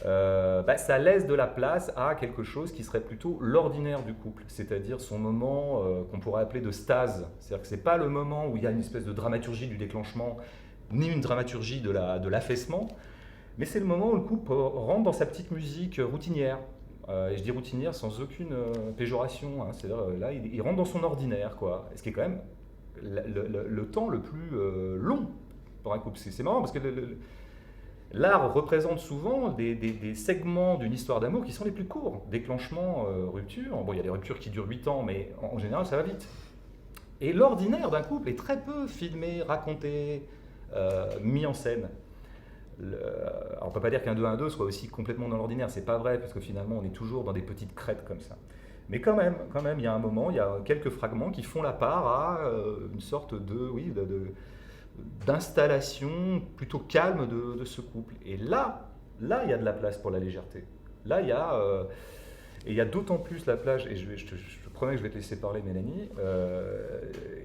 Ça laisse de la place à quelque chose qui serait plutôt l'ordinaire du couple, c'est-à-dire son moment qu'on pourrait appeler de stase. C'est-à-dire que ce n'est pas le moment où il y a une espèce de dramaturgie du déclenchement, ni une dramaturgie de l'affaissement, mais c'est le moment où le couple rentre dans sa petite musique routinière. Et je dis routinière sans aucune péjoration. C'est-à-dire là, il rentre dans son ordinaire, quoi. Ce qui est quand même le temps le plus long pour un couple. C'est marrant parce que l'art représente souvent des segments d'une histoire d'amour qui sont les plus courts. Déclenchement, rupture. Bon, il y a des ruptures qui durent 8 ans, mais en général, ça va vite. Et l'ordinaire d'un couple est très peu filmé, raconté, mis en scène. Alors on ne peut pas dire qu'un 2-1-2 soit aussi complètement dans l'ordinaire, c'est pas vrai, parce que finalement on est toujours dans des petites crêtes comme ça. Mais quand même, il y a un moment, il y a quelques fragments qui font la part à une sorte d'installation plutôt calme de ce couple. Et là, il y a de la place pour la légèreté. Là, il y a d'autant plus la place, et je te promets que je vais te laisser parler, Mélanie,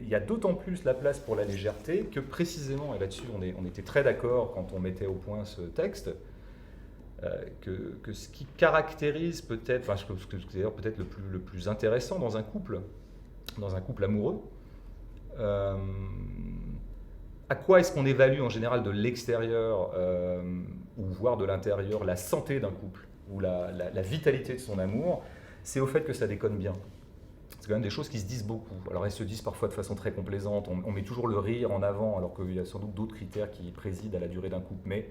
il y a d'autant plus la place pour la légèreté que précisément, et là-dessus on était très d'accord quand on mettait au point ce texte, que ce qui caractérise peut-être, enfin ce que c'est d'ailleurs peut-être le plus intéressant dans un couple amoureux, à quoi est-ce qu'on évalue en général de l'extérieur ou voire de l'intérieur la santé d'un couple ou la vitalité de son amour, c'est au fait que ça déconne bien. C'est quand même des choses qui se disent beaucoup. Alors elles se disent parfois de façon très complaisante, on met toujours le rire en avant alors qu'il y a sans doute d'autres critères qui président à la durée d'un couple, mais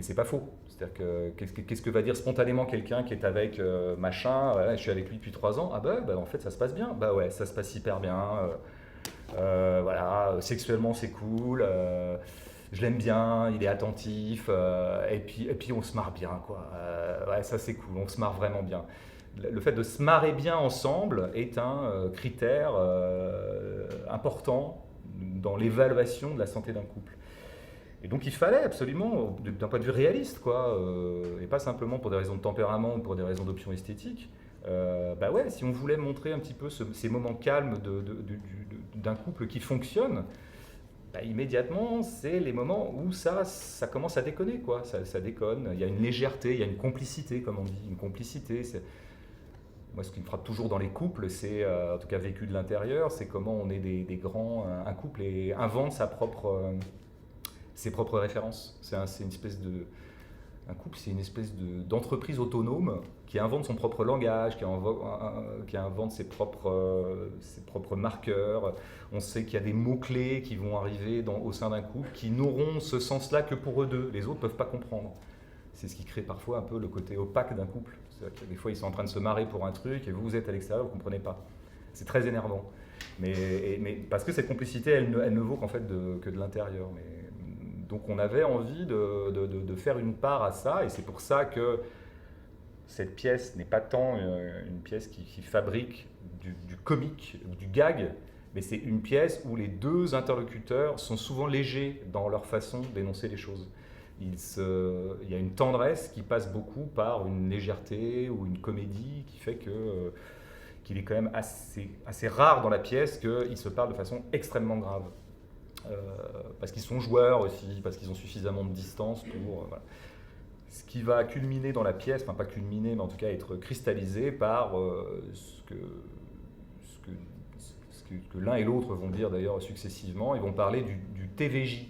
c'est pas faux. C'est-à-dire que qu'est-ce que va dire spontanément quelqu'un qui est avec machin, je suis avec lui depuis 3 ans, ah bah en fait ça se passe bien, bah ouais ça se passe hyper bien, voilà, sexuellement c'est cool, je l'aime bien, il est attentif, et puis on se marre bien, quoi. Ouais, ça c'est cool, on se marre vraiment bien. Le fait de se marrer bien ensemble est un critère important dans l'évaluation de la santé d'un couple. Et donc il fallait absolument, d'un point de vue réaliste, quoi, et pas simplement pour des raisons de tempérament ou pour des raisons d'options esthétiques, si on voulait montrer un petit peu ces moments calmes d'un couple qui fonctionne, immédiatement, c'est les moments où ça commence à déconner, quoi. Ça déconne, il y a une légèreté, il y a une complicité, comme on dit, une complicité. Moi, ce qui me frappe toujours dans les couples, c'est, en tout cas vécu de l'intérieur, c'est comment on est des grands, un couple et invente ses propres références. C'est une espèce de... Un couple, c'est une espèce d'entreprise autonome qui invente son propre langage, qui invente ses propres marqueurs. On sait qu'il y a des mots-clés qui vont arriver au sein d'un couple qui n'auront ce sens-là que pour eux deux. Les autres ne peuvent pas comprendre. C'est ce qui crée parfois un peu le côté opaque d'un couple. C'est-à-dire que des fois, ils sont en train de se marrer pour un truc et vous êtes à l'extérieur, vous ne comprenez pas. C'est très énervant. Mais parce que cette complicité, elle ne vaut qu'en fait que de l'intérieur. Donc on avait envie de faire une part à ça, et c'est pour ça que cette pièce n'est pas tant une pièce qui fabrique du comique ou du gag, mais c'est une pièce où les deux interlocuteurs sont souvent légers dans leur façon d'énoncer les choses. Il y a une tendresse qui passe beaucoup par une légèreté ou une comédie qui fait qu'il est quand même assez rare dans la pièce qu'ils se parlent de façon extrêmement grave. Parce qu'ils sont joueurs aussi, parce qu'ils ont suffisamment de distance pour... voilà. Ce qui va culminer dans la pièce, enfin pas culminer, mais en tout cas être cristallisé par ce que l'un et l'autre vont dire d'ailleurs successivement. Ils vont parler du TVJ,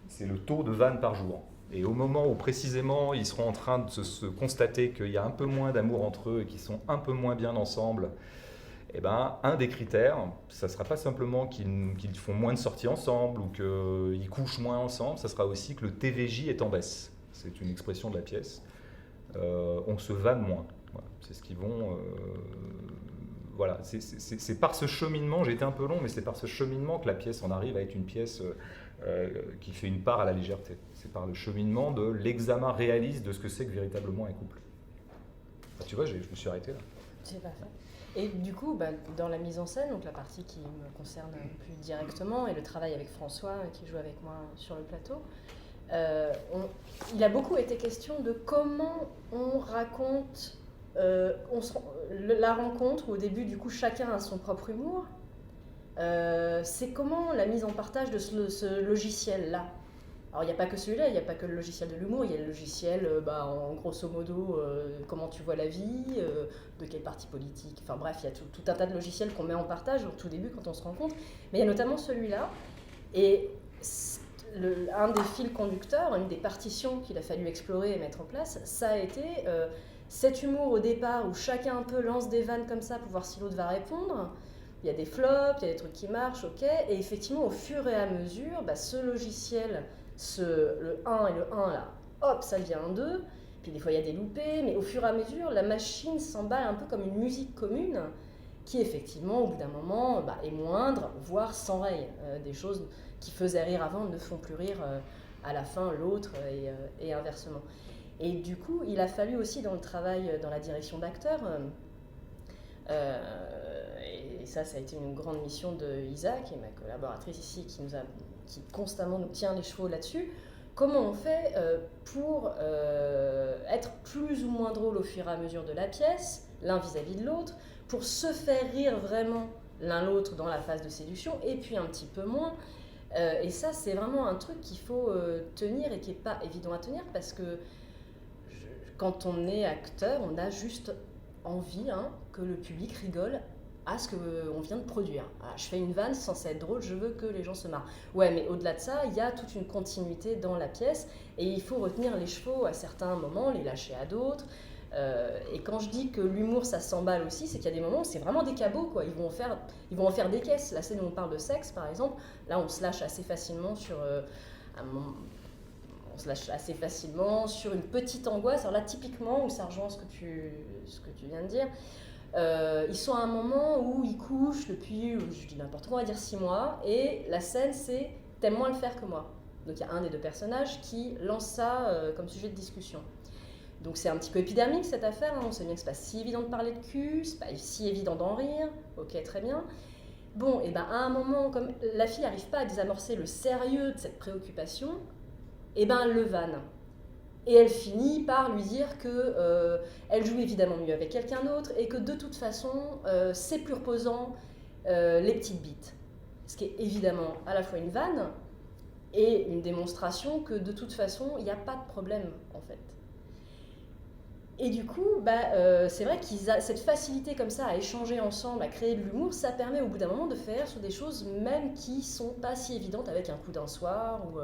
c'est le taux de vannes par jour. Et au moment où précisément ils seront en train de se constater qu'il y a un peu moins d'amour entre eux et qu'ils sont un peu moins bien ensemble, eh ben, un des critères, ça ne sera pas simplement qu'ils font moins de sorties ensemble ou qu'ils couchent moins ensemble, ça sera aussi que le TVJ est en baisse. C'est une expression de la pièce. On se vanne moins. Voilà. C'est ce qu'ils vont... voilà. C'est par ce cheminement, j'ai été un peu long, mais c'est par ce cheminement que la pièce en arrive à être une pièce qui fait une part à la légèreté. C'est par le cheminement de l'examen réaliste de ce que c'est que véritablement un couple. Tu vois, je me suis arrêté là. C'est parfait. Et du coup, dans la mise en scène, donc la partie qui me concerne plus directement, et le travail avec François, qui joue avec moi sur le plateau, il a beaucoup été question de comment on raconte la rencontre, où au début, du coup, chacun a son propre humour. C'est comment la mise en partage de ce logiciel-là. Alors, il n'y a pas que celui-là, il n'y a pas que le logiciel de l'humour, il y a le logiciel, en grosso modo, comment tu vois la vie, de quel parti politique, enfin bref, il y a tout un tas de logiciels qu'on met en partage au tout début quand on se rencontre, mais il y a notamment celui-là, et un des fils conducteurs, une des partitions qu'il a fallu explorer et mettre en place, ça a été cet humour au départ où chacun un peu lance des vannes comme ça pour voir si l'autre va répondre. Il y a des flops, il y a des trucs qui marchent, ok, et effectivement au fur et à mesure, ce logiciel, le 1 et le 1 là, hop, ça devient un 2, puis des fois il y a des loupés, mais au fur et à mesure, la machine s'emballe un peu comme une musique commune qui effectivement au bout d'un moment est moindre, voire s'enraye. Des choses qui faisaient rire avant ne font plus rire à la fin l'autre et inversement. Et du coup, il a fallu aussi dans le travail, dans la direction d'acteur, et ça a été une grande mission de Isa, qui est ma collaboratrice ici, qui constamment nous tient les chevaux là-dessus. Comment on fait pour être plus ou moins drôle au fur et à mesure de la pièce, l'un vis-à-vis de l'autre, pour se faire rire vraiment l'un l'autre dans la phase de séduction, et puis un petit peu moins. Et ça, c'est vraiment un truc qu'il faut tenir et qui n'est pas évident à tenir, parce que quand on est acteur, on a juste envie que le public rigole à ce qu'on vient de produire. Je fais une vanne, c'est censé être drôle, je veux que les gens se marrent. Ouais, mais au-delà de ça, il y a toute une continuité dans la pièce, et il faut retenir les chevaux à certains moments, les lâcher à d'autres. Et quand je dis que l'humour ça s'emballe aussi, c'est qu'il y a des moments où c'est vraiment des cabots, quoi. Ils vont en faire des caisses. La scène où on parle de sexe par exemple, là on se lâche assez facilement sur une petite angoisse. Alors là typiquement, où ça rejoint ce que tu viens de dire, ils sont à un moment où ils couchent depuis, je dis n'importe quoi, on va dire 6 mois, et la scène c'est « t'aimes moins le faire que moi ». Donc il y a un des deux personnages qui lance ça comme sujet de discussion. Donc c'est un petit peu épidermique cette affaire, on sait bien que c'est pas si évident de parler de cul, c'est pas si évident d'en rire, ok très bien. Bon, et à un moment, comme la fille n'arrive pas à désamorcer le sérieux de cette préoccupation, elle le vanne. Et elle finit par lui dire que elle joue évidemment mieux avec quelqu'un d'autre et que de toute façon, c'est plus reposant les petites bites. Ce qui est évidemment à la fois une vanne et une démonstration que de toute façon, il n'y a pas de problème en fait. Et du coup, c'est vrai qu'ils ont cette facilité comme ça à échanger ensemble, à créer de l'humour, ça permet au bout d'un moment de faire sur des choses même qui sont pas si évidentes, avec un coup d'un soir ou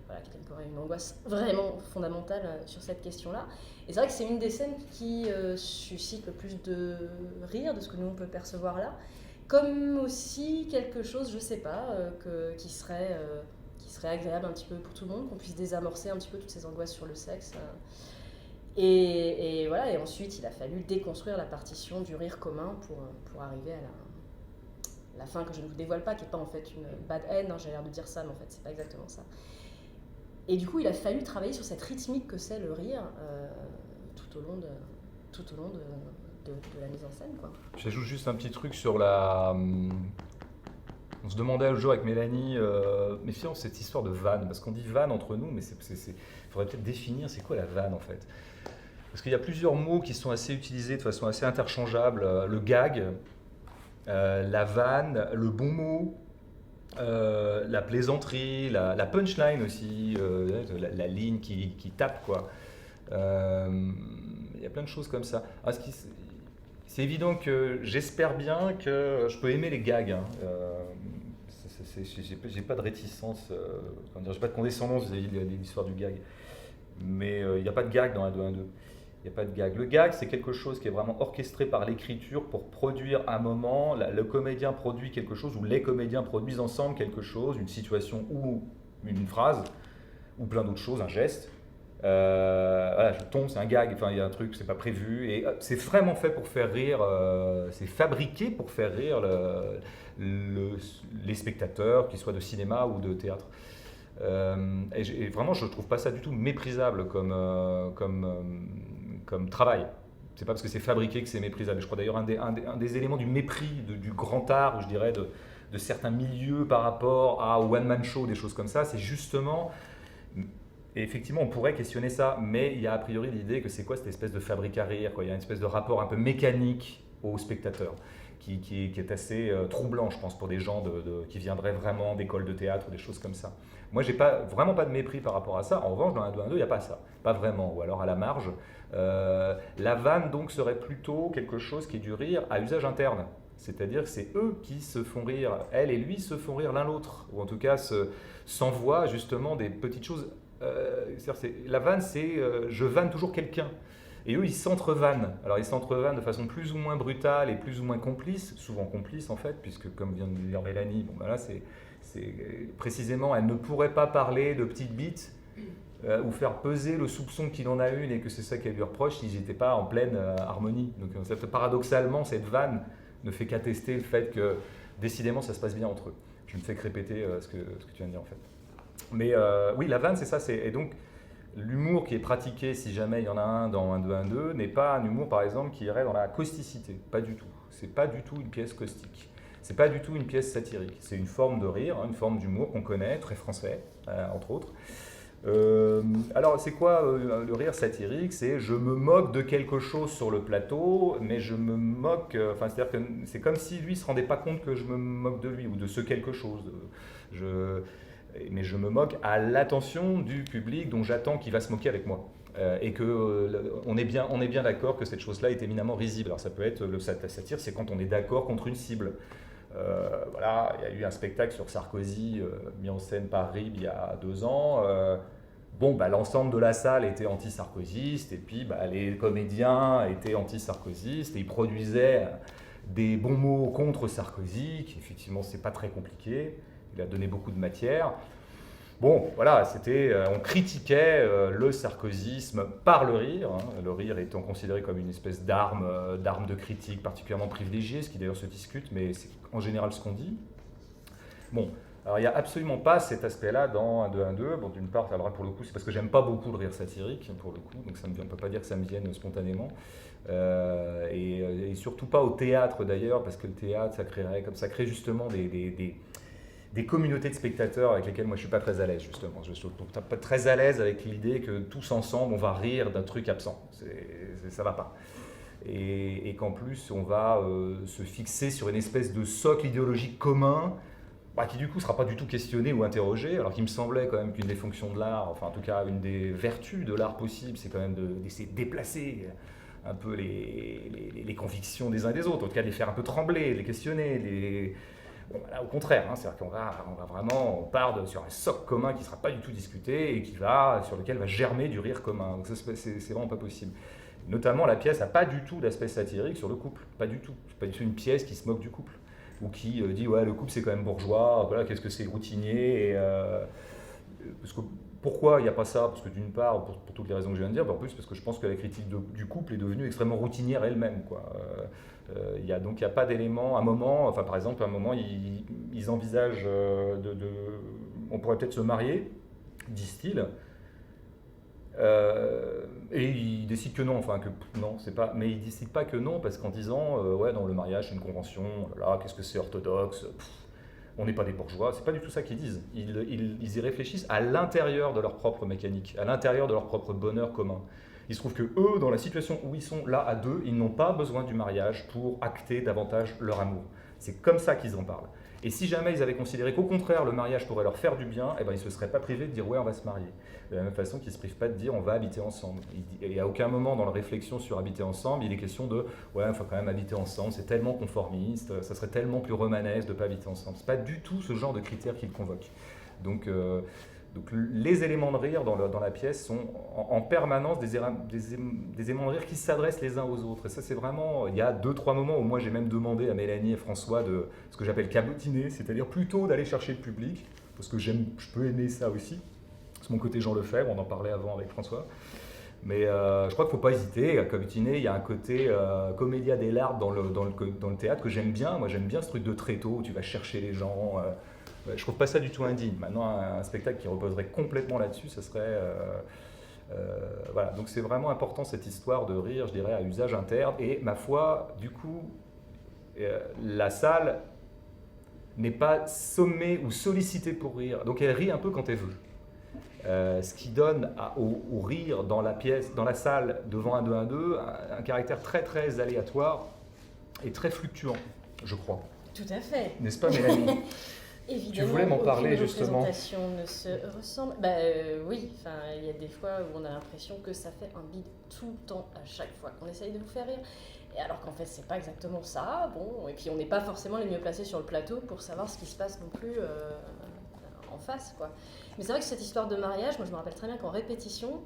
quelqu'un qui aurait une angoisse vraiment fondamentale sur cette question-là. Et c'est vrai que c'est une des scènes qui suscite le plus de rire de ce que nous on peut percevoir là, comme aussi quelque chose, je sais pas, qui serait serait agréable un petit peu pour tout le monde, qu'on puisse désamorcer un petit peu toutes ces angoisses sur le sexe. Et voilà, et ensuite il a fallu déconstruire la partition du rire commun pour arriver à la fin que je ne vous dévoile pas, qui n'est pas en fait une bad end, hein, j'ai l'air de dire ça, mais en fait c'est pas exactement ça. Et du coup il a fallu travailler sur cette rythmique que c'est le rire tout au long de la mise en scène, quoi. J'ajoute juste un petit truc sur la... On se demandait un jour avec Mélanie, méfiant cette histoire de vanne, parce qu'on dit vanne entre nous, mais il faudrait peut-être définir c'est quoi la vanne en fait. Parce qu'il y a plusieurs mots qui sont assez utilisés de façon assez interchangeable. Le gag, la vanne, le bon mot, la plaisanterie, la punchline aussi, la ligne qui tape, quoi. Il y a plein de choses comme ça. C'est évident que j'espère bien que je peux aimer les gags. Hein. J'ai pas de réticence, j'ai pas de condescendance vis-à-vis de l'histoire du gag. Mais il n'y a pas de gag dans un 2-1-2. Il n'y a pas de gag. Le gag, c'est quelque chose qui est vraiment orchestré par l'écriture pour produire un moment. Le comédien produit quelque chose, ou les comédiens produisent ensemble quelque chose, une situation ou une phrase, ou plein d'autres choses, un geste. Voilà, je tombe, c'est un gag, enfin il y a un truc, c'est pas prévu, et c'est vraiment fait pour faire rire, c'est fabriqué pour faire rire les spectateurs, qu'ils soient de cinéma ou de théâtre. Et vraiment, je trouve pas ça du tout méprisable comme travail. C'est pas parce que c'est fabriqué que c'est méprisable. Je crois d'ailleurs un des éléments du mépris du grand art, ou je dirais de certains milieux par rapport au one-man show, des choses comme ça, c'est justement... Et effectivement, on pourrait questionner ça, mais il y a a priori l'idée que c'est quoi cette espèce de fabrique à rire, quoi. Il y a une espèce de rapport un peu mécanique au spectateur qui est assez troublant, je pense, pour des gens qui viendraient vraiment d'écoles de théâtre ou des choses comme ça. Moi, j'ai vraiment pas de mépris par rapport à ça. En revanche, dans un 2-1-2, il n'y a pas ça. Pas vraiment, ou alors à la marge. La vanne, donc, serait plutôt quelque chose qui est du rire à usage interne. C'est-à-dire que c'est eux qui se font rire, elle et lui se font rire l'un l'autre, ou en tout cas s'envoient justement des petites choses. La vanne, c'est je vanne toujours quelqu'un. Et eux, ils s'entre-vannent. Alors, ils s'entre-vannent de façon plus ou moins brutale et plus ou moins complice, souvent complice en fait, puisque comme vient de le dire Mélanie, bon, ben là, c'est précisément, elle ne pourrait pas parler de petites bites ou faire peser le soupçon qu'il en a une et que c'est ça qu'elle lui reproche s'ils n'étaient pas en pleine harmonie. Donc, paradoxalement, cette vanne ne fait qu'attester le fait que décidément, ça se passe bien entre eux. Je ne fais que répéter ce que tu viens de dire en fait. Mais oui, la vanne, c'est ça. Et donc, l'humour qui est pratiqué, si jamais il y en a un dans un 2-1-2, n'est pas un humour, par exemple, qui irait dans la causticité. Pas du tout. C'est pas du tout une pièce caustique. C'est pas du tout une pièce satirique. C'est une forme de rire, hein, une forme d'humour qu'on connaît, très français, entre autres. Alors, c'est quoi le rire satirique? C'est je me moque de quelque chose sur le plateau, mais je me moque... c'est-à-dire que c'est comme si lui ne se rendait pas compte que je me moque de lui ou de ce quelque chose. Mais je me moque à l'attention du public dont j'attends qu'il va se moquer avec moi. Et qu'on est bien d'accord que cette chose-là est éminemment risible. Alors ça peut être, la satire, c'est quand on est d'accord contre une cible. Voilà, il y a eu un spectacle sur Sarkozy mis en scène par Rib il y a 2 ans. L'ensemble de la salle était anti-sarkozyste et puis les comédiens étaient anti-sarkozystes et ils produisaient des bons mots contre Sarkozy, qui effectivement c'est pas très compliqué. Il a donné beaucoup de matière. Bon, voilà, on critiquait le sarkozysme par le rire, hein, le rire étant considéré comme une espèce d'arme de critique particulièrement privilégiée, ce qui d'ailleurs se discute, mais c'est en général ce qu'on dit. Bon, alors il n'y a absolument pas cet aspect-là dans un 2-1-2. Bon, d'une part, alors pour le coup, c'est parce que j'aime pas beaucoup le rire satirique, pour le coup, donc on ne peut pas dire que ça me vienne spontanément. Et surtout pas au théâtre d'ailleurs, parce que le théâtre, ça crée justement des communautés de spectateurs avec lesquelles moi je suis pas très à l'aise justement. Je suis pas très à l'aise avec l'idée que tous ensemble on va rire d'un truc absent. Ça va pas. Et qu'en plus on va se fixer sur une espèce de socle idéologique commun qui du coup sera pas du tout questionné ou interrogé, alors qu'il me semblait quand même qu'une des fonctions de l'art, enfin en tout cas une des vertus de l'art possible, c'est quand même d'essayer de déplacer un peu les convictions des uns et des autres, en tout cas de les faire un peu trembler, de les questionner, au contraire, hein, c'est-à-dire on part sur un socle commun qui ne sera pas du tout discuté et sur lequel va germer du rire commun. Donc ça, c'est vraiment pas possible. Notamment, la pièce n'a pas du tout d'aspect satirique sur le couple, pas du tout. C'est pas du tout une pièce qui se moque du couple ou qui dit ouais le couple c'est quand même bourgeois, voilà qu'est-ce que c'est routinier parce que pourquoi il n'y a pas ça? Parce que d'une part, pour toutes les raisons que je viens de dire, mais en plus parce que je pense que la critique du couple est devenue extrêmement routinière elle-même, quoi. Donc il n'y a pas d'élément. À un moment, enfin par exemple, à un moment, ils envisagent on pourrait peut-être se marier, disent-ils. Et ils décident que non, enfin que non, c'est pas. Mais ils décident pas que non parce qu'en disant ouais, non, le mariage c'est une convention. Oh là là, qu'est-ce que c'est orthodoxe? On n'est pas des bourgeois. C'est pas du tout ça qu'ils disent. Ils y réfléchissent à l'intérieur de leur propre mécanique, à l'intérieur de leur propre bonheur commun. Il se trouve que eux, dans la situation où ils sont là à deux, ils n'ont pas besoin du mariage pour acter davantage leur amour. C'est comme ça qu'ils en parlent. Et si jamais ils avaient considéré qu'au contraire le mariage pourrait leur faire du bien, eh ben, ils ne se seraient pas privés de dire ouais, on va se marier. De la même façon qu'ils ne se privent pas de dire on va habiter ensemble. Il n'y a aucun moment dans la réflexion sur habiter ensemble, il est question de ouais, il faut quand même habiter ensemble, c'est tellement conformiste, ça serait tellement plus romanesque de ne pas habiter ensemble. Ce n'est pas du tout ce genre de critères qu'ils convoquent. Donc les éléments de rire dans la pièce sont en permanence des éléments de rire qui s'adressent les uns aux autres. Et ça, c'est vraiment... Il y a 2-3 moments où moi, j'ai même demandé à Mélanie et François de ce que j'appelle cabotiner, c'est-à-dire plutôt d'aller chercher le public, parce que je peux aimer ça aussi. C'est mon côté Jean Lefebvre, on en parlait avant avec François. Mais je crois qu'il ne faut pas hésiter à cabotiner. Il y a un côté commedia dell'arte dans le théâtre que j'aime bien. Moi, j'aime bien ce truc de tréteau où tu vas chercher les gens... je trouve pas ça du tout indigne. Maintenant, un spectacle qui reposerait complètement là-dessus, ça serait... voilà. Donc c'est vraiment important cette histoire de rire, je dirais, à usage interne. Et ma foi, du coup, la salle n'est pas sommée ou sollicitée pour rire. Donc elle rit un peu quand elle veut. Ce qui donne au rire dans la pièce, dans la salle, devant un 2-1-2, un caractère très très aléatoire et très fluctuant, je crois. Tout à fait. N'est-ce pas, Mélanie? Évidemment, tu voulais m'en parler justement. Les représentations ne se ressemblent. Oui, il y a des fois où on a l'impression que ça fait un bide tout le temps, à chaque fois qu'on essaye de vous faire rire. Et alors qu'en fait, c'est pas exactement ça. Bon, et puis on n'est pas forcément les mieux placés sur le plateau pour savoir ce qui se passe non plus en face, quoi. Mais c'est vrai que cette histoire de mariage, moi je me rappelle très bien qu'en répétition,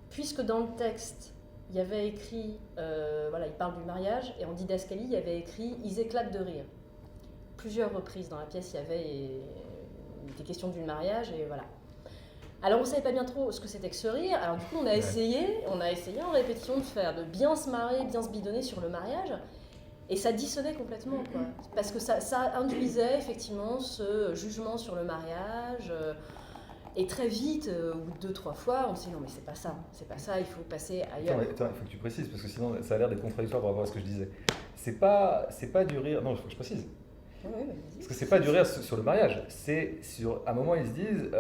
puisque dans le texte, il y avait écrit, voilà, il parle du mariage, et en didascalie, il y avait écrit « Ils éclatent de rire ». Plusieurs reprises dans la pièce, il était question du mariage, et voilà. Alors on ne savait pas bien trop ce que c'était que ce rire, alors du coup on a essayé en répétition de bien se marrer, bien se bidonner sur le mariage, et ça dissonnait complètement, quoi. Parce que ça induisait effectivement ce jugement sur le mariage, et très vite, au bout de 2-3 fois, on s'est dit non mais c'est pas ça, il faut passer ailleurs. Attends, il faut que tu précises, parce que sinon ça a l'air d'être contradictoire par rapport à ce que je disais. C'est pas du rire, non, il faut que je précise. Oui, parce que c'est pas du rire sur le mariage, c'est sur, à un moment ils se disent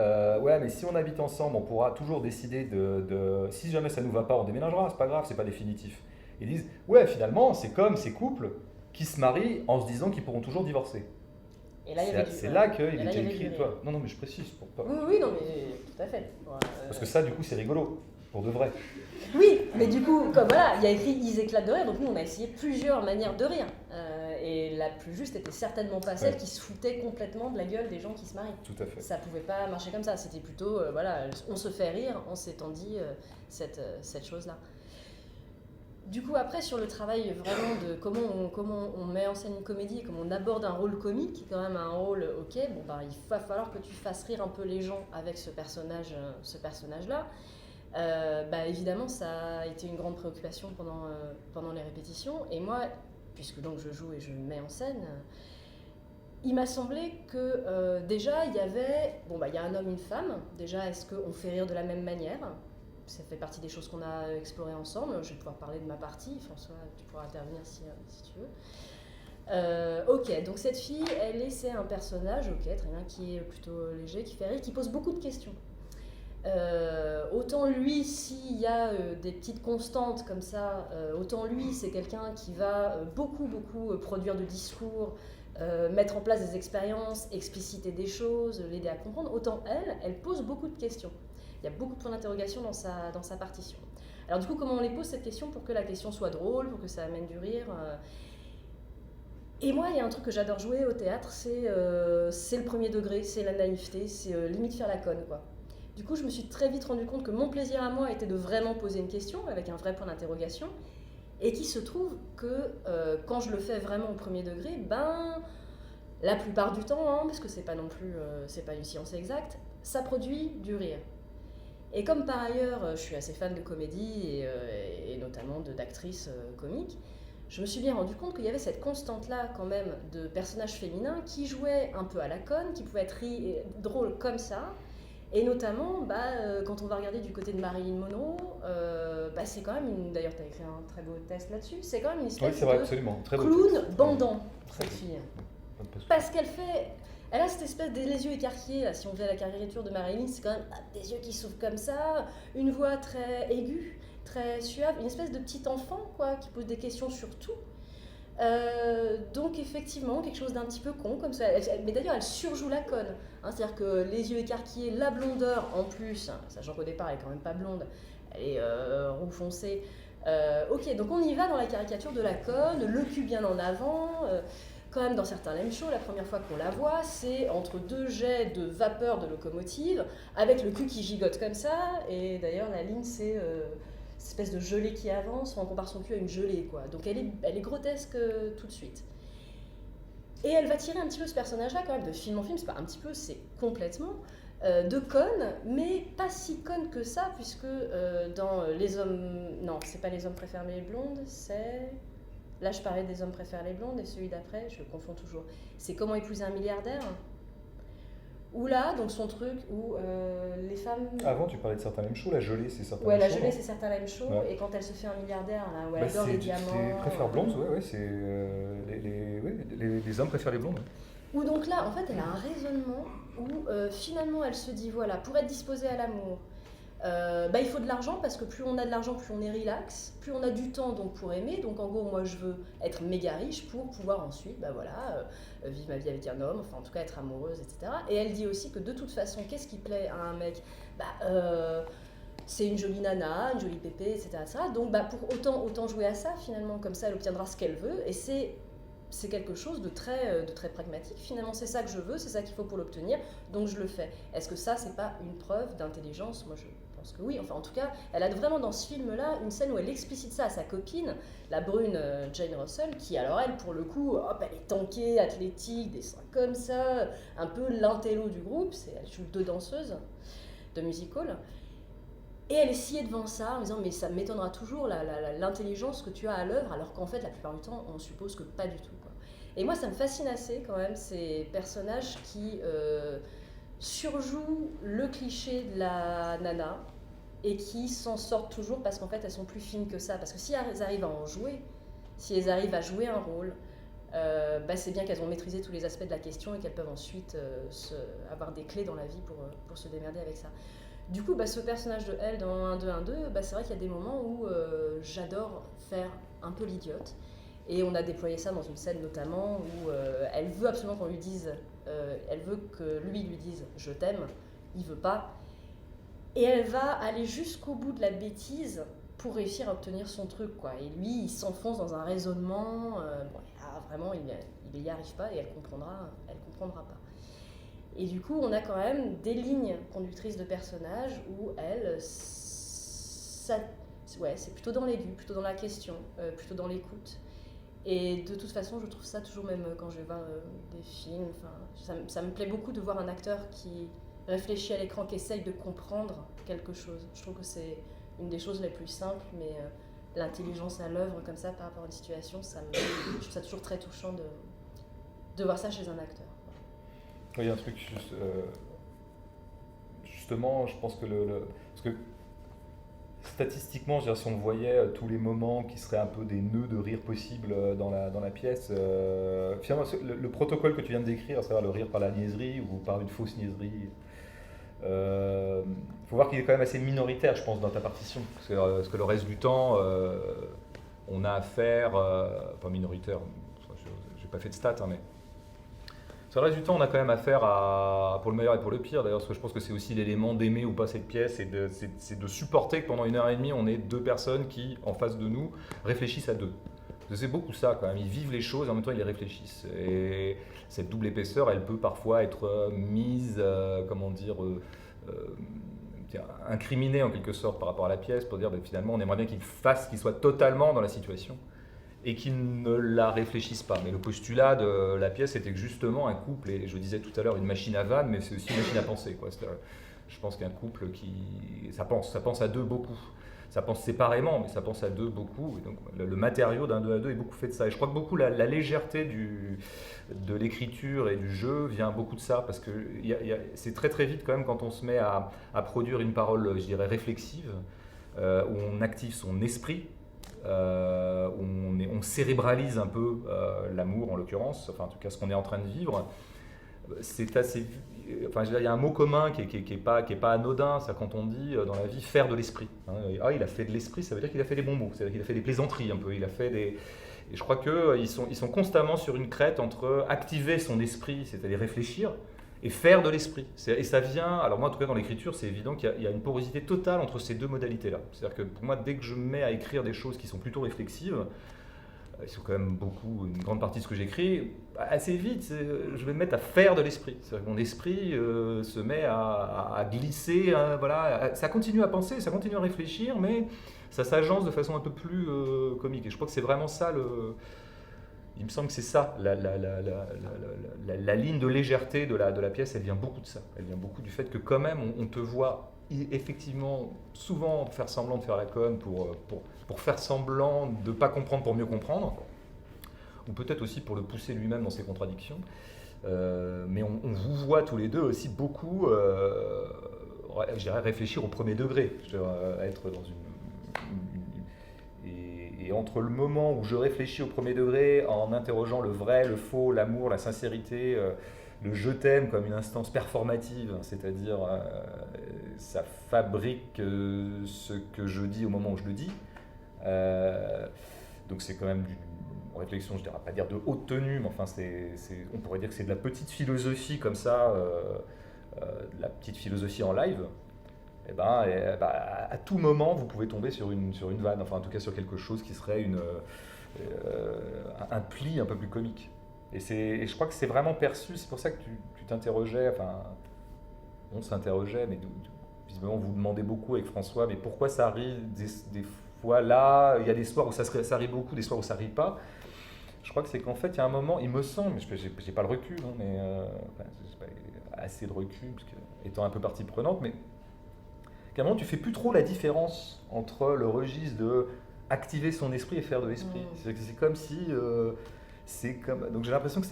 ouais mais si on habite ensemble on pourra toujours décider si jamais ça nous va pas on déménagera, c'est pas grave, c'est pas définitif. Ils disent ouais finalement c'est comme ces couples qui se marient en se disant qu'ils pourront toujours divorcer. Et là, c'est là qu'il était écrit toi. Non mais je précise pour pas. Oui, non mais tout à fait. Parce que ça du coup c'est rigolo, pour de vrai. Oui, mais du coup, comme voilà, il y a écrit ils éclatent de rire, donc nous on a essayé plusieurs manières de rire. Et la plus juste était certainement pas celle qui se foutait complètement de la gueule des gens qui se marient. Tout à fait. Ça pouvait pas marcher comme ça, c'était plutôt, voilà, on se fait rire en s'étant dit cette chose-là. Du coup, après, sur le travail vraiment de comment on met en scène une comédie et comment on aborde un rôle comique, qui est quand même un rôle, ok, bon, bah, il va falloir que tu fasses rire un peu les gens avec ce personnage-là. Évidemment, ça a été une grande préoccupation pendant les répétitions. Et moi, puisque donc je joue et je mets en scène, il m'a semblé que déjà, il y avait... Bon, il y a un homme, une femme. Déjà, est-ce qu'on fait rire de la même manière ? Ça fait partie des choses qu'on a explorées ensemble. Je vais pouvoir parler de ma partie. François, tu pourras intervenir si tu veux. Ok, donc cette fille, c'est un personnage, ok, très bien, qui est plutôt léger, qui fait rire, qui pose beaucoup de questions. Autant lui, s'il y a des petites constantes comme ça, autant lui, c'est quelqu'un qui va beaucoup produire de discours, mettre en place des expériences, expliciter des choses, l'aider à comprendre. Autant elle pose beaucoup de questions. Il y a beaucoup de points d'interrogation dans sa partition. Alors du coup, comment on les pose cette question pour que la question soit drôle, pour que ça amène du rire Et moi, il y a un truc que j'adore jouer au théâtre, c'est le premier degré, c'est la naïveté, c'est limite faire la conne, quoi. Du coup, je me suis très vite rendu compte que mon plaisir à moi était de vraiment poser une question avec un vrai point d'interrogation, et qu'il se trouve que quand je le fais vraiment au premier degré, la plupart du temps, parce que c'est pas non plus, c'est pas une science exacte, ça produit du rire. Et comme par ailleurs, je suis assez fan de comédie et notamment d'actrices comiques, je me suis bien rendu compte qu'il y avait cette constante-là quand même de personnages féminins qui jouaient un peu à la conne, qui pouvaient être drôles comme ça. Et notamment, quand on va regarder du côté de Marilyn Monroe, c'est quand même d'ailleurs, tu as écrit un très beau texte là-dessus, c'est quand même une espèce c'est vrai, absolument. Très beau clown texte. bandant, cette fille. Parce elle a cette espèce les yeux écarquillés, là, si on faisait la caricature de Marilyn, c'est quand même des yeux qui s'ouvrent comme ça, une voix très aiguë, très suave, une espèce de petit enfant quoi, qui pose des questions sur tout. Donc effectivement, quelque chose d'un petit peu con comme ça. Mais d'ailleurs, elle surjoue la conne. C'est-à-dire que les yeux écarquillés, la blondeur en plus, sachant qu'au départ, elle est quand même pas blonde, elle est roux foncé. Ok, donc on y va dans la caricature de la conne, le cul bien en avant. Quand même, dans certains lame shows, la première fois qu'on la voit, c'est entre deux jets de vapeur de locomotive, avec le cul qui gigote comme ça. Et d'ailleurs, la ligne, c'est cette espèce de gelée qui avance, on compare son cul à une gelée, quoi. Donc elle est grotesque tout de suite. Et elle va tirer un petit peu ce personnage-là, quand même, de film en film, c'est pas un petit peu, c'est complètement, de conne, mais pas si conne que ça, puisque dans Les Hommes... Non, c'est pas Les Hommes préfèrent les blondes, c'est... Là, je parlais des Hommes préfèrent les blondes, et celui d'après, je confonds toujours. C'est Comment épouser un milliardaire. Où là, donc son truc, où les femmes... Avant, tu parlais de certains lame shows, la gelée, c'est certains Ouais, lame la shows, gelée, non c'est certains lame shows, Ouais. et quand elle se fait un milliardaire, là, où elle adore les diamants... C'est préfère blondes, ouais, c'est... les hommes préfèrent les blondes. Où donc là, en fait, elle a un raisonnement où finalement, elle se dit, voilà, pour être disposée à l'amour, il faut de l'argent, parce que plus on a de l'argent, plus on est relax, plus on a du temps donc pour aimer. Donc en gros, moi je veux être méga riche pour pouvoir ensuite vivre ma vie avec un homme, enfin en tout cas être amoureuse, etc. Et elle dit aussi que de toute façon, qu'est-ce qui plaît à un mec c'est une jolie nana, une jolie pépé, etc. Donc pour autant jouer à ça finalement, comme ça elle obtiendra ce qu'elle veut. Et c'est quelque chose de très pragmatique. Finalement, c'est ça que je veux, c'est ça qu'il faut pour l'obtenir, donc je le fais. Est-ce que ça, c'est pas une preuve d'intelligence ? Moi, je pense que oui. Enfin, en tout cas, elle a vraiment dans ce film-là une scène où elle explicite ça à sa copine, la brune Jane Russell, qui, alors elle, pour le coup, elle est tankée, athlétique, des seins comme ça, un peu l'intello du groupe. Elle joue deux danseuses de musical. Et elle est sciée devant ça en disant mais ça m'étonnera toujours l'intelligence que tu as à l'œuvre, alors qu'en fait la plupart du temps on suppose que pas du tout, quoi. Et moi ça me fascine assez quand même ces personnages qui surjouent le cliché de la nana et qui s'en sortent toujours parce qu'en fait elles sont plus fines que ça. Parce que si elles arrivent à en jouer, si elles arrivent à jouer un rôle, c'est bien qu'elles ont maîtrisé tous les aspects de la question et qu'elles peuvent ensuite avoir des clés dans la vie pour se démerder avec ça. Du coup, ce personnage de elle dans 1, 2, 1, 2, c'est vrai qu'il y a des moments où j'adore faire un peu l'idiote. Et on a déployé ça dans une scène notamment où elle veut absolument qu'on lui dise, elle veut que lui dise « je t'aime », il veut pas. Et elle va aller jusqu'au bout de la bêtise pour réussir à obtenir son truc, quoi. Et lui, il s'enfonce dans un raisonnement, vraiment, il n'y arrive pas et elle comprendra pas. Et du coup, on a quand même des lignes conductrices de personnages où c'est plutôt dans l'aigu, plutôt dans la question, plutôt dans l'écoute. Et de toute façon, je trouve ça toujours, même quand je vais voir des films, ça me plaît beaucoup de voir un acteur qui réfléchit à l'écran, qui essaye de comprendre quelque chose. Je trouve que c'est une des choses les plus simples, mais l'intelligence à l'œuvre comme ça par rapport à une situation, je trouve ça toujours très touchant de voir ça chez un acteur. Il y a un truc, justement, je pense que parce que statistiquement, je veux dire, si on voyait tous les moments qui seraient un peu des nœuds de rire possibles dans la pièce, finalement, le protocole que tu viens de décrire, à savoir le rire par la niaiserie ou par une fausse niaiserie, faut voir qu'il est quand même assez minoritaire, je pense, dans ta partition. Parce que le reste du temps, on a affaire, pas minoritaire, j'ai pas fait de stats, mais sur le reste du temps, on a quand même affaire pour le meilleur et pour le pire, d'ailleurs, parce que je pense que c'est aussi l'élément d'aimer ou pas cette pièce, c'est de supporter que pendant 1h30, on ait deux personnes qui, en face de nous, réfléchissent à deux. Parce que c'est beaucoup ça, quand même. Ils vivent les choses et en même temps, ils les réfléchissent. Et cette double épaisseur, elle peut parfois être mise, incriminée en quelque sorte par rapport à la pièce, pour dire finalement, on aimerait bien qu'il soit totalement dans la situation. et qui ne la réfléchissent pas. Mais le postulat de la pièce était que justement un couple, et je disais tout à l'heure une machine à vannes, mais c'est aussi une machine à penser, quoi. Je pense qu'un couple ça pense à deux beaucoup. Ça pense séparément, mais ça pense à deux beaucoup. Et donc le matériau d'un 2 à 2 est beaucoup fait de ça. Et je crois que beaucoup la légèreté de l'écriture et du jeu vient beaucoup de ça, parce que c'est très très vite quand même quand on se met à produire une parole, je dirais, réflexive, où on active son esprit, où on cérébralise un peu l'amour en l'occurrence, enfin en tout cas ce qu'on est en train de vivre. C'est assez, enfin, il y a un mot commun qui est pas anodin, c'est quand on dit dans la vie faire de l'esprit. Hein. Ah, il a fait de l'esprit, ça veut dire qu'il a fait des bons mots, c'est-à-dire qu'il a fait des plaisanteries un peu, il a fait des. Et je crois qu'ils sont constamment sur une crête entre activer son esprit, c'est-à-dire réfléchir, et faire de l'esprit. Et ça vient, alors moi en tout cas dans l'écriture, c'est évident qu'il y a une porosité totale entre ces deux modalités-là. C'est-à-dire que pour moi, dès que je me mets à écrire des choses qui sont plutôt réflexives, ils sont quand même une grande partie de ce que j'écris, assez vite, je vais me mettre à faire de l'esprit. C'est-à-dire que mon esprit se met à glisser, voilà, ça continue à penser, ça continue à réfléchir, mais ça s'agence de façon un peu plus comique. Et je crois que c'est vraiment ça, il me semble que c'est ça, la ligne de légèreté de la pièce, elle vient beaucoup de ça. Elle vient beaucoup du fait que quand même, on te voit effectivement souvent faire semblant de faire la conne pour faire semblant de ne pas comprendre pour mieux comprendre, ou peut-être aussi pour le pousser lui-même dans ses contradictions. Mais on vous voit tous les deux aussi beaucoup, je dirais, réfléchir au premier degré, être dans et entre le moment où je réfléchis au premier degré en interrogeant le vrai, le faux, l'amour, la sincérité, le je t'aime comme une instance performative, c'est-à-dire ça fabrique ce que je dis au moment où je le dis. Donc c'est quand même une réflexion, je ne dirais pas dire de haute tenue, mais enfin on pourrait dire que c'est de la petite philosophie comme ça, de la petite philosophie en live. Et à tout moment, vous pouvez tomber sur une vanne, enfin en tout cas sur quelque chose qui serait un pli un peu plus comique. Et je crois que c'est vraiment perçu, c'est pour ça que tu t'interrogeais, enfin on s'interrogeait, mais visiblement vous demandez beaucoup avec François, mais pourquoi ça rit des fois là, il y a des soirs où ça rit beaucoup, des soirs où ça rit pas. Je crois que c'est qu'en fait il y a un moment, il me semble, mais j'ai pas le recul, hein, mais j'ai pas assez de recul, parce que, étant un peu partie prenante, mais qu'à un moment tu fais plus trop la différence entre le registre de activer son esprit et faire de l'esprit. C'est comme si donc j'ai l'impression que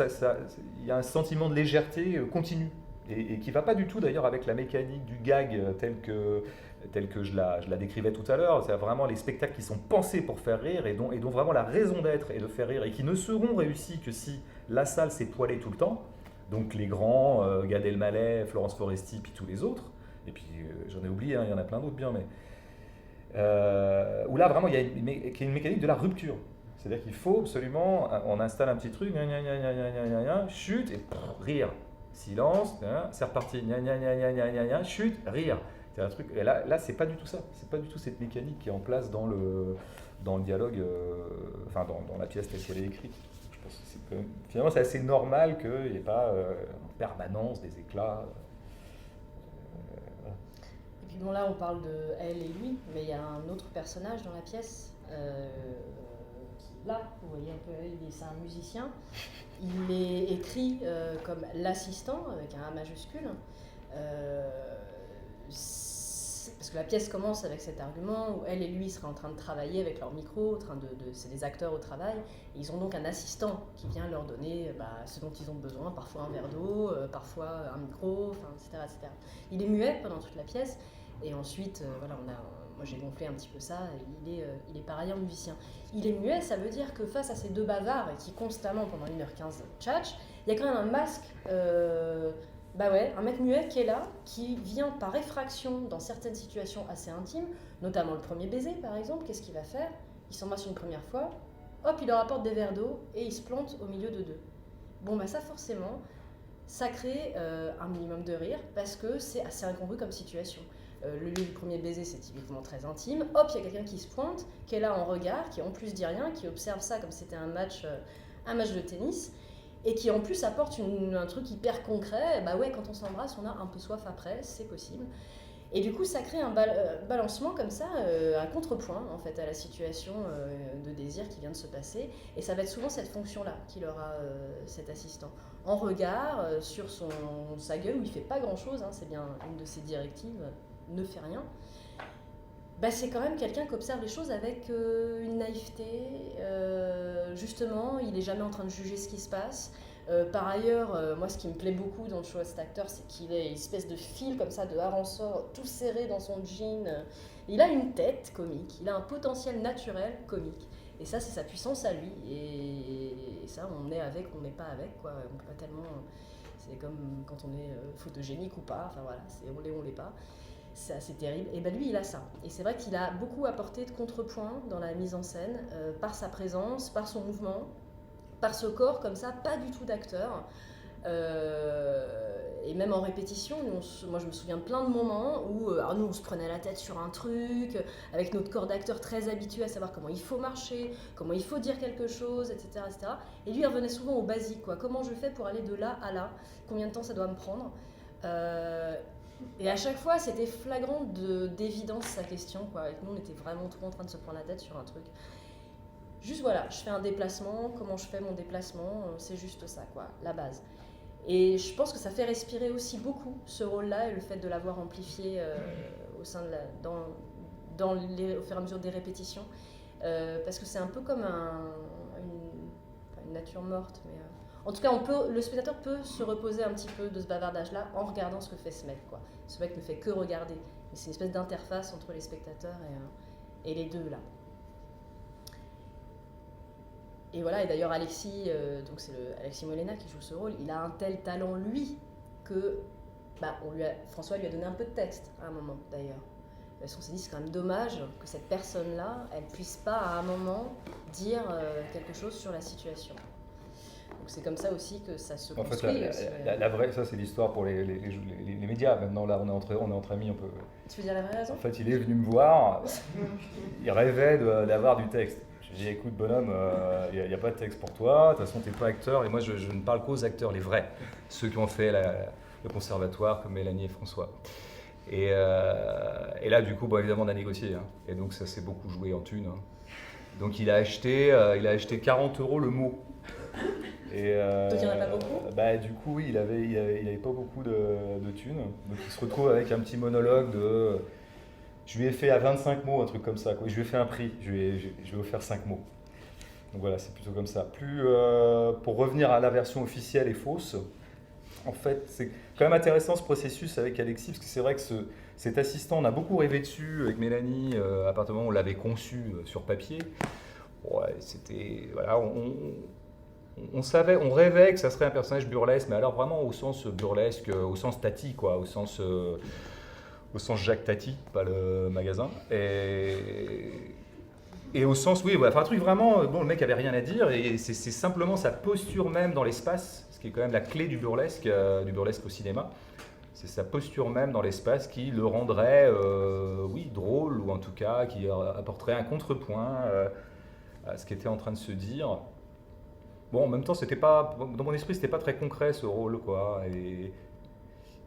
il y a un sentiment de légèreté continue et qui va pas du tout d'ailleurs avec la mécanique du gag telle que je la décrivais tout à l'heure. C'est vraiment les spectacles qui sont pensés pour faire rire et dont vraiment la raison d'être est de faire rire et qui ne seront réussis que si la salle s'est poilée tout le temps. Donc les grands, Gad Elmaleh, Florence Foresti, puis tous les autres. Et puis j'en ai oublié, hein, il y en a plein d'autres bien, mais où là vraiment il y a une mécanique de la rupture. C'est-à-dire qu'il faut absolument, on installe un petit truc, chute et rire, silence, c'est reparti, chute, rire. C'est un truc. Et là c'est pas du tout ça. C'est pas du tout cette mécanique qui est en place dans le dialogue, enfin dans la pièce telle qu'elle est écrite. Je pense que finalement c'est assez normal qu'il n'y ait pas en permanence des éclats. Bon, là on parle de elle et lui, mais il y a un autre personnage dans la pièce qui, là, vous voyez un peu, c'est un musicien. Il est écrit comme l'assistant avec un A majuscule. Parce que la pièce commence avec cet argument où elle et lui seraient en train de travailler avec leur micro, c'est des acteurs au travail, et ils ont donc un assistant qui vient leur donner ce dont ils ont besoin, parfois un verre d'eau, parfois un micro, etc., etc. Il est muet pendant toute la pièce. Et ensuite, moi j'ai gonflé un petit peu ça, il est par ailleurs musicien. Il est muet, ça veut dire que face à ces deux bavards qui constamment pendant 1h15 tchatchent, il y a quand même un masque, un mec muet qui est là, qui vient par effraction dans certaines situations assez intimes, notamment le premier baiser par exemple. Qu'est-ce qu'il va faire? Il s'embrasse une première fois, hop, il leur apporte des verres d'eau et il se plante au milieu de deux. Bon, ça forcément, ça crée un minimum de rire parce que c'est assez incongru comme situation. Le premier baiser, c'est typiquement très intime. Hop, il y a quelqu'un qui se pointe, qui est là en regard, qui en plus dit rien, qui observe ça comme si c'était un match de tennis, et qui en plus apporte un truc hyper concret. Quand on s'embrasse, on a un peu soif après, c'est possible. Et du coup, ça crée un balancement comme ça, un contrepoint en fait à la situation de désir qui vient de se passer. Et ça va être souvent cette fonction-là qu'il aura cet assistant. En regard, sur sa gueule, où il fait pas grand-chose, hein, c'est bien une de ses directives, ne fait rien. Bah, c'est quand même quelqu'un qui observe les choses avec une naïveté. Justement, il n'est jamais en train de juger ce qui se passe. Par ailleurs, moi, ce qui me plaît beaucoup dans le choix de cet acteur, c'est qu'il est une espèce de fil comme ça, de har en sort, tout serré dans son jean. Il a une tête comique, il a un potentiel naturel comique. Et ça, c'est sa puissance à lui. Et ça, on est avec, on n'est pas avec, quoi. On peut pas tellement. C'est comme quand on est photogénique ou pas. Enfin voilà, on l'est ou on l'est pas. C'est assez terrible. Et ben lui, il a ça. Et c'est vrai qu'il a beaucoup apporté de contrepoint dans la mise en scène, par sa présence, par son mouvement, par ce corps comme ça, pas du tout d'acteur. Et même en répétition, moi je me souviens de plein de moments où nous on se prenait la tête sur un truc, avec notre corps d'acteur très habitué à savoir comment il faut marcher, comment il faut dire quelque chose, etc. etc. Et lui il revenait souvent au basique, quoi. Comment je fais pour aller de là à là, combien de temps ça doit me prendre. Et à chaque fois c'était flagrant d'évidence sa question, quoi. Avec nous on était vraiment trop en train de se prendre la tête sur un truc. Juste voilà, je fais un déplacement, comment je fais mon déplacement, c'est juste ça, quoi, la base. Et je pense que ça fait respirer aussi beaucoup ce rôle-là et le fait de l'avoir amplifié au sein de au fur et à mesure des répétitions. Parce que c'est un peu comme une nature morte, mais en tout cas, le spectateur peut se reposer un petit peu de ce bavardage-là en regardant ce que fait ce mec, quoi. Ce mec ne fait que regarder. Mais c'est une espèce d'interface entre les spectateurs et les deux, là. Et voilà, et d'ailleurs Alexis, donc c'est Alexis Molena qui joue ce rôle, il a un tel talent lui que François lui a donné un peu de texte à un moment d'ailleurs. Parce qu'on s'est dit c'est quand même dommage que cette personne-là, elle puisse pas à un moment dire quelque chose sur la situation. Donc c'est comme ça aussi que ça se construit. En fait, la vraie, ça c'est l'histoire pour les médias. Maintenant là, on est entre amis, on peut. Tu veux dire la vraie raison ? En fait, il est venu me voir, il rêvait d'avoir du texte. J'ai dit, écoute bonhomme, il n'y a pas de texte pour toi, de toute façon tu n'es pas acteur, et moi je ne parle qu'aux acteurs, les vrais, ceux qui ont fait le conservatoire comme Mélanie et François. Et là du coup, évidemment on a négocié, hein. Et donc ça s'est beaucoup joué en thunes. Hein. Donc il a acheté 40 € le mot. Et, donc il n'y en a pas beaucoup ? Du coup oui, il avait pas beaucoup de thunes, donc il se retrouve avec un petit monologue de... Je lui ai fait à 25 mots, un truc comme ça, quoi. Je lui ai fait un prix, je lui ai offert 5 mots. Donc voilà, c'est plutôt comme ça. Pour revenir à la version officielle et fausse, en fait, c'est quand même intéressant ce processus avec Alexis, parce que c'est vrai que cet assistant, on a beaucoup rêvé dessus avec Mélanie, à partir du moment où on l'avait conçu sur papier. Ouais, c'était... Voilà, on savait, on rêvait que ça serait un personnage burlesque, mais alors vraiment au sens burlesque, au sens Tati, quoi, au sens Jacques Tati, pas le magasin, et au sens, oui, un truc vraiment, le mec avait rien à dire, et c'est simplement sa posture même dans l'espace, ce qui est quand même la clé du burlesque au cinéma, c'est sa posture même dans l'espace qui le rendrait, drôle, ou en tout cas qui apporterait un contrepoint à ce qui était en train de se dire. Bon, en même temps, dans mon esprit, c'était pas très concret ce rôle, quoi,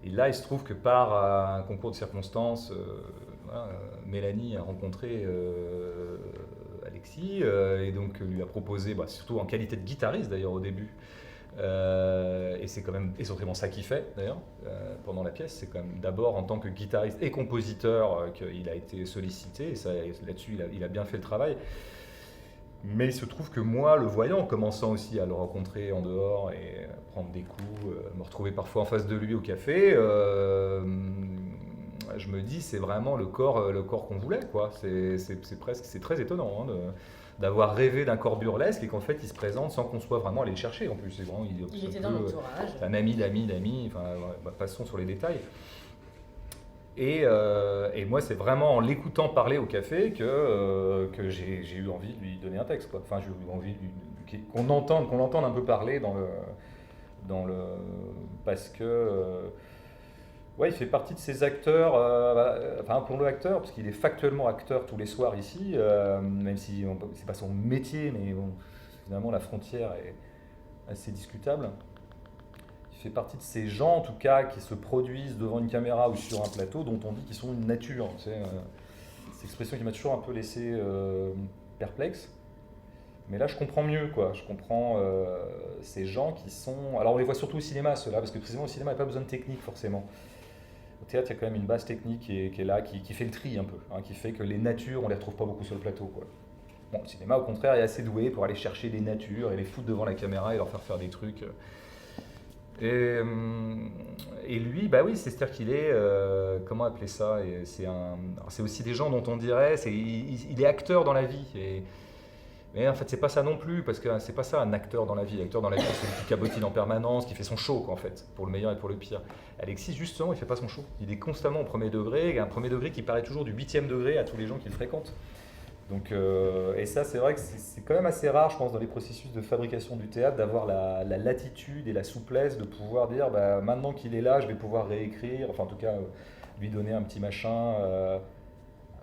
et là, il se trouve que par un concours de circonstances, Mélanie a rencontré Alexis et donc lui a proposé, surtout en qualité de guitariste d'ailleurs au début, et c'est quand même essentiellement ça qu'il fait d'ailleurs pendant la pièce, c'est quand même d'abord en tant que guitariste et compositeur qu'il a été sollicité, et là-dessus il a bien fait le travail. Mais il se trouve que moi, le voyant, en commençant aussi à le rencontrer en dehors et prendre des coups, me retrouver parfois en face de lui au café, je me dis c'est vraiment le corps qu'on voulait, quoi. C'est très étonnant d'avoir rêvé d'un corps burlesque et qu'en fait il se présente sans qu'on soit vraiment allé le chercher. En plus, c'est vraiment il était dans l'entourage. C'est un ami d'amis, passons sur les détails. Et moi, c'est vraiment en l'écoutant parler au café que j'ai eu envie de lui donner un texte, quoi. Enfin, j'ai eu envie qu'on l'entende un peu parler parce que il fait partie de ces acteurs, appelons-le acteur, parce qu'il est factuellement acteur tous les soirs ici, même si c'est pas son métier, mais bon, finalement la frontière est assez discutable. Il fait partie de ces gens, en tout cas, qui se produisent devant une caméra ou sur un plateau, dont on dit qu'ils sont une nature. Tu sais, cette expression qui m'a toujours un peu laissé perplexe. Mais là, je comprends mieux, quoi. Je comprends ces gens qui sont... Alors, on les voit surtout au cinéma, ceux-là, parce que précisément, au cinéma, il n'y a pas besoin de technique, forcément. Au théâtre, il y a quand même une base technique qui est là, qui fait le tri un peu, hein, qui fait que les natures, on ne les retrouve pas beaucoup sur le plateau, quoi. Bon, le cinéma, au contraire, est assez doué pour aller chercher des natures et les foutre devant la caméra et leur faire des trucs. Et lui, bah oui, c'est-à-dire qu'il est, comment appeler ça, c'est aussi des gens dont on dirait, il est acteur dans la vie. Mais en fait, c'est pas ça non plus, parce que c'est pas ça un acteur dans la vie. L'acteur dans la vie, c'est celui qui cabotine en permanence, qui fait son show, quoi, en fait, pour le meilleur et pour le pire. Alexis, justement, il fait pas son show. Il est constamment au premier degré, et un premier degré qui paraît toujours du 8e degré à tous les gens qu'il fréquente. Donc, et ça, c'est vrai que c'est quand même assez rare, je pense, dans les processus de fabrication du théâtre, d'avoir la latitude et la souplesse de pouvoir dire, bah, maintenant qu'il est là, je vais pouvoir réécrire, enfin, en tout cas, lui donner un petit machin, un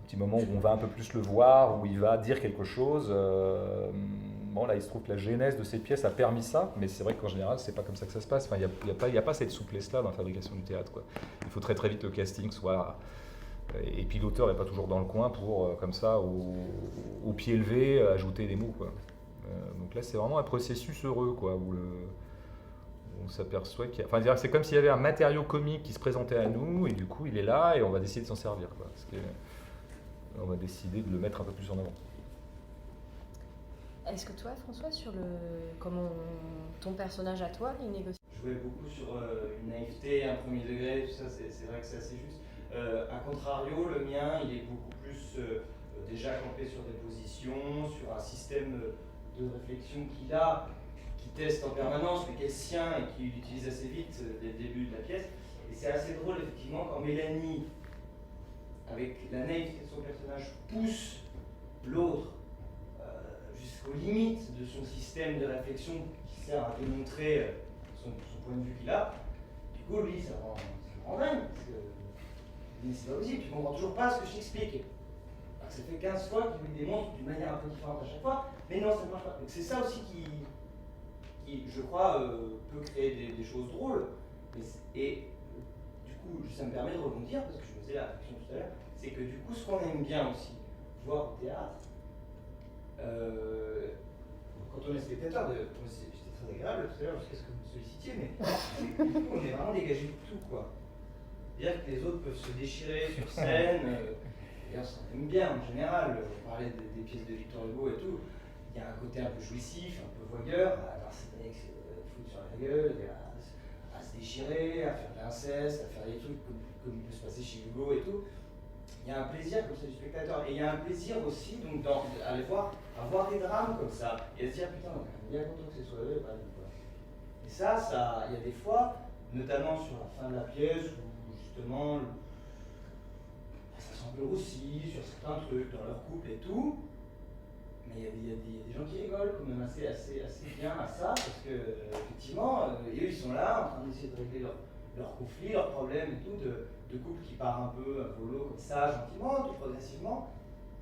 petit moment où on va un peu plus le voir, où il va dire quelque chose. Bon, là, il se trouve que la genèse de cette pièce a permis ça, mais c'est vrai qu'en général, c'est pas comme ça que ça se passe. Enfin, il y a pas cette souplesse-là dans la fabrication du théâtre, quoi. Il faut très très vite que le casting soit... Et puis l'auteur n'est pas toujours dans le coin pour, comme ça, au pied levé, ajouter des mots, quoi. Donc là, c'est vraiment un processus heureux, quoi, où on s'aperçoit qu'il y a... Enfin, c'est comme s'il y avait un matériau comique qui se présentait à nous, et du coup, il est là, et on va décider de s'en servir, quoi. On va décider de le mettre un peu plus en avant. Est-ce que toi, François, comment ton personnage à toi est négocié? Je jouais beaucoup sur une naïveté, un premier degré, tout ça, c'est vrai que c'est assez juste. A contrario, le mien, il est beaucoup plus déjà campé sur des positions, sur un système de réflexion qui teste en permanence, mais qui est sien et qui utilise assez vite dès le début de la pièce. Et c'est assez drôle, effectivement, quand Mélanie, avec la naïveté de son personnage, pousse l'autre jusqu'aux limites de son système de réflexion qui sert à démontrer son point de vue qu'il a. Du coup, lui, ça rend dingue, parce que mais c'est pas possible, tu comprends toujours pas ce que je t'explique. Ça fait 15 fois qu'il lui démontre d'une manière un peu différente à chaque fois, mais non, ça ne marche pas. Donc c'est ça aussi qui je crois, peut créer des choses drôles. Et du coup, ça me permet de rebondir, parce que je faisais la réflexion tout à l'heure, c'est que du coup, ce qu'on aime bien aussi voir au théâtre, quand on est spectateur, j'étais très agréable tout à l'heure jusqu'à ce que vous me sollicitiez, mais du coup, on est vraiment dégagé de tout, quoi. C'est-à-dire que les autres peuvent se déchirer sur scène, et on s'en aime bien en général. On parlait des pièces de Victor Hugo et tout. Il y a un côté un peu jouissif, un peu vogueur, à s'étonner que se foutre sur la gueule, à se déchirer, à faire de l'inceste, à faire des trucs comme il peut se passer chez Hugo et tout. Il y a un plaisir comme ça du spectateur. Et il y a un plaisir aussi donc, à voir des drames comme ça, et à se dire putain, on est bien content que ce soit eux, et ça, il y a des fois, notamment sur la fin de la pièce, justement, ça semble aussi sur certains trucs dans leur couple et tout, mais il y a des gens qui rigolent quand même assez bien à ça, parce que effectivement, eux ils sont là en train d'essayer de régler leurs conflits, leurs problèmes et tout, de couples qui partent un peu à volo comme ça, gentiment, tout progressivement,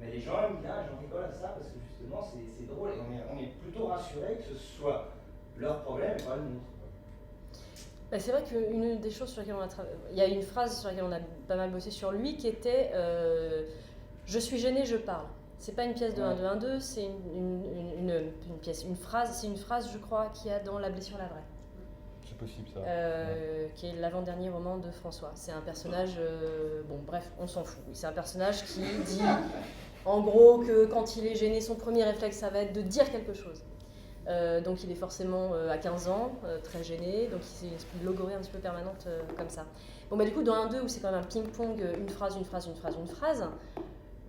mais les gens aiment bien, les gens rigolent à ça, parce que justement c'est drôle, et on est plutôt rassuré que ce soit leur problème et pas le nôtre. Bah, c'est vrai qu'une des choses sur lesquelles on a travaillé, il y a une phrase sur laquelle on a pas mal bossé sur lui qui était je suis gêné, je parle. C'est pas une pièce de 1-2-1-2, c'est une pièce, c'est une phrase, je crois, qu'il y a dans La blessure, la vraie. C'est possible ça. Qui est l'avant-dernier roman de François. C'est un personnage, bon bref, on s'en fout. C'est un personnage qui dit en gros que quand il est gêné, son premier réflexe ça va être de dire quelque chose. Donc il est forcément à 15 ans, très gêné, donc c'est une espèce de logorée un petit peu permanente comme ça. Bon bah du coup dans un 2 où c'est quand même un ping-pong, une phrase,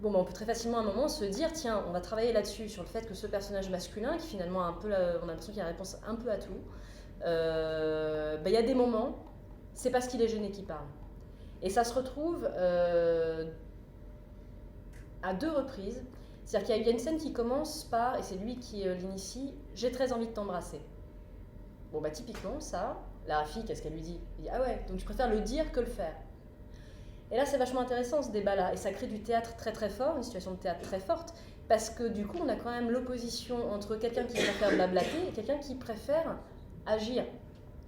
bon bah on peut très facilement à un moment se dire tiens on va travailler là-dessus, sur le fait que ce personnage masculin qui finalement a un peu on a l'impression qu'il a la réponse un peu à tout, bah, y a des moments, c'est parce qu'il est gêné qu'il parle. Et ça se retrouve à 2 reprises. C'est-à-dire qu'il y a une scène qui commence par, et c'est lui qui l'initie, « J'ai très envie de t'embrasser ». Bon bah typiquement ça, la fille, qu'est-ce qu'elle lui dit? Elle dit « Ah ouais, donc tu préfères le dire que le faire ». Et là c'est vachement intéressant ce débat-là, et ça crée du théâtre très très fort, une situation de théâtre très forte, parce que du coup on a quand même l'opposition entre quelqu'un qui préfère blablater et quelqu'un qui préfère agir.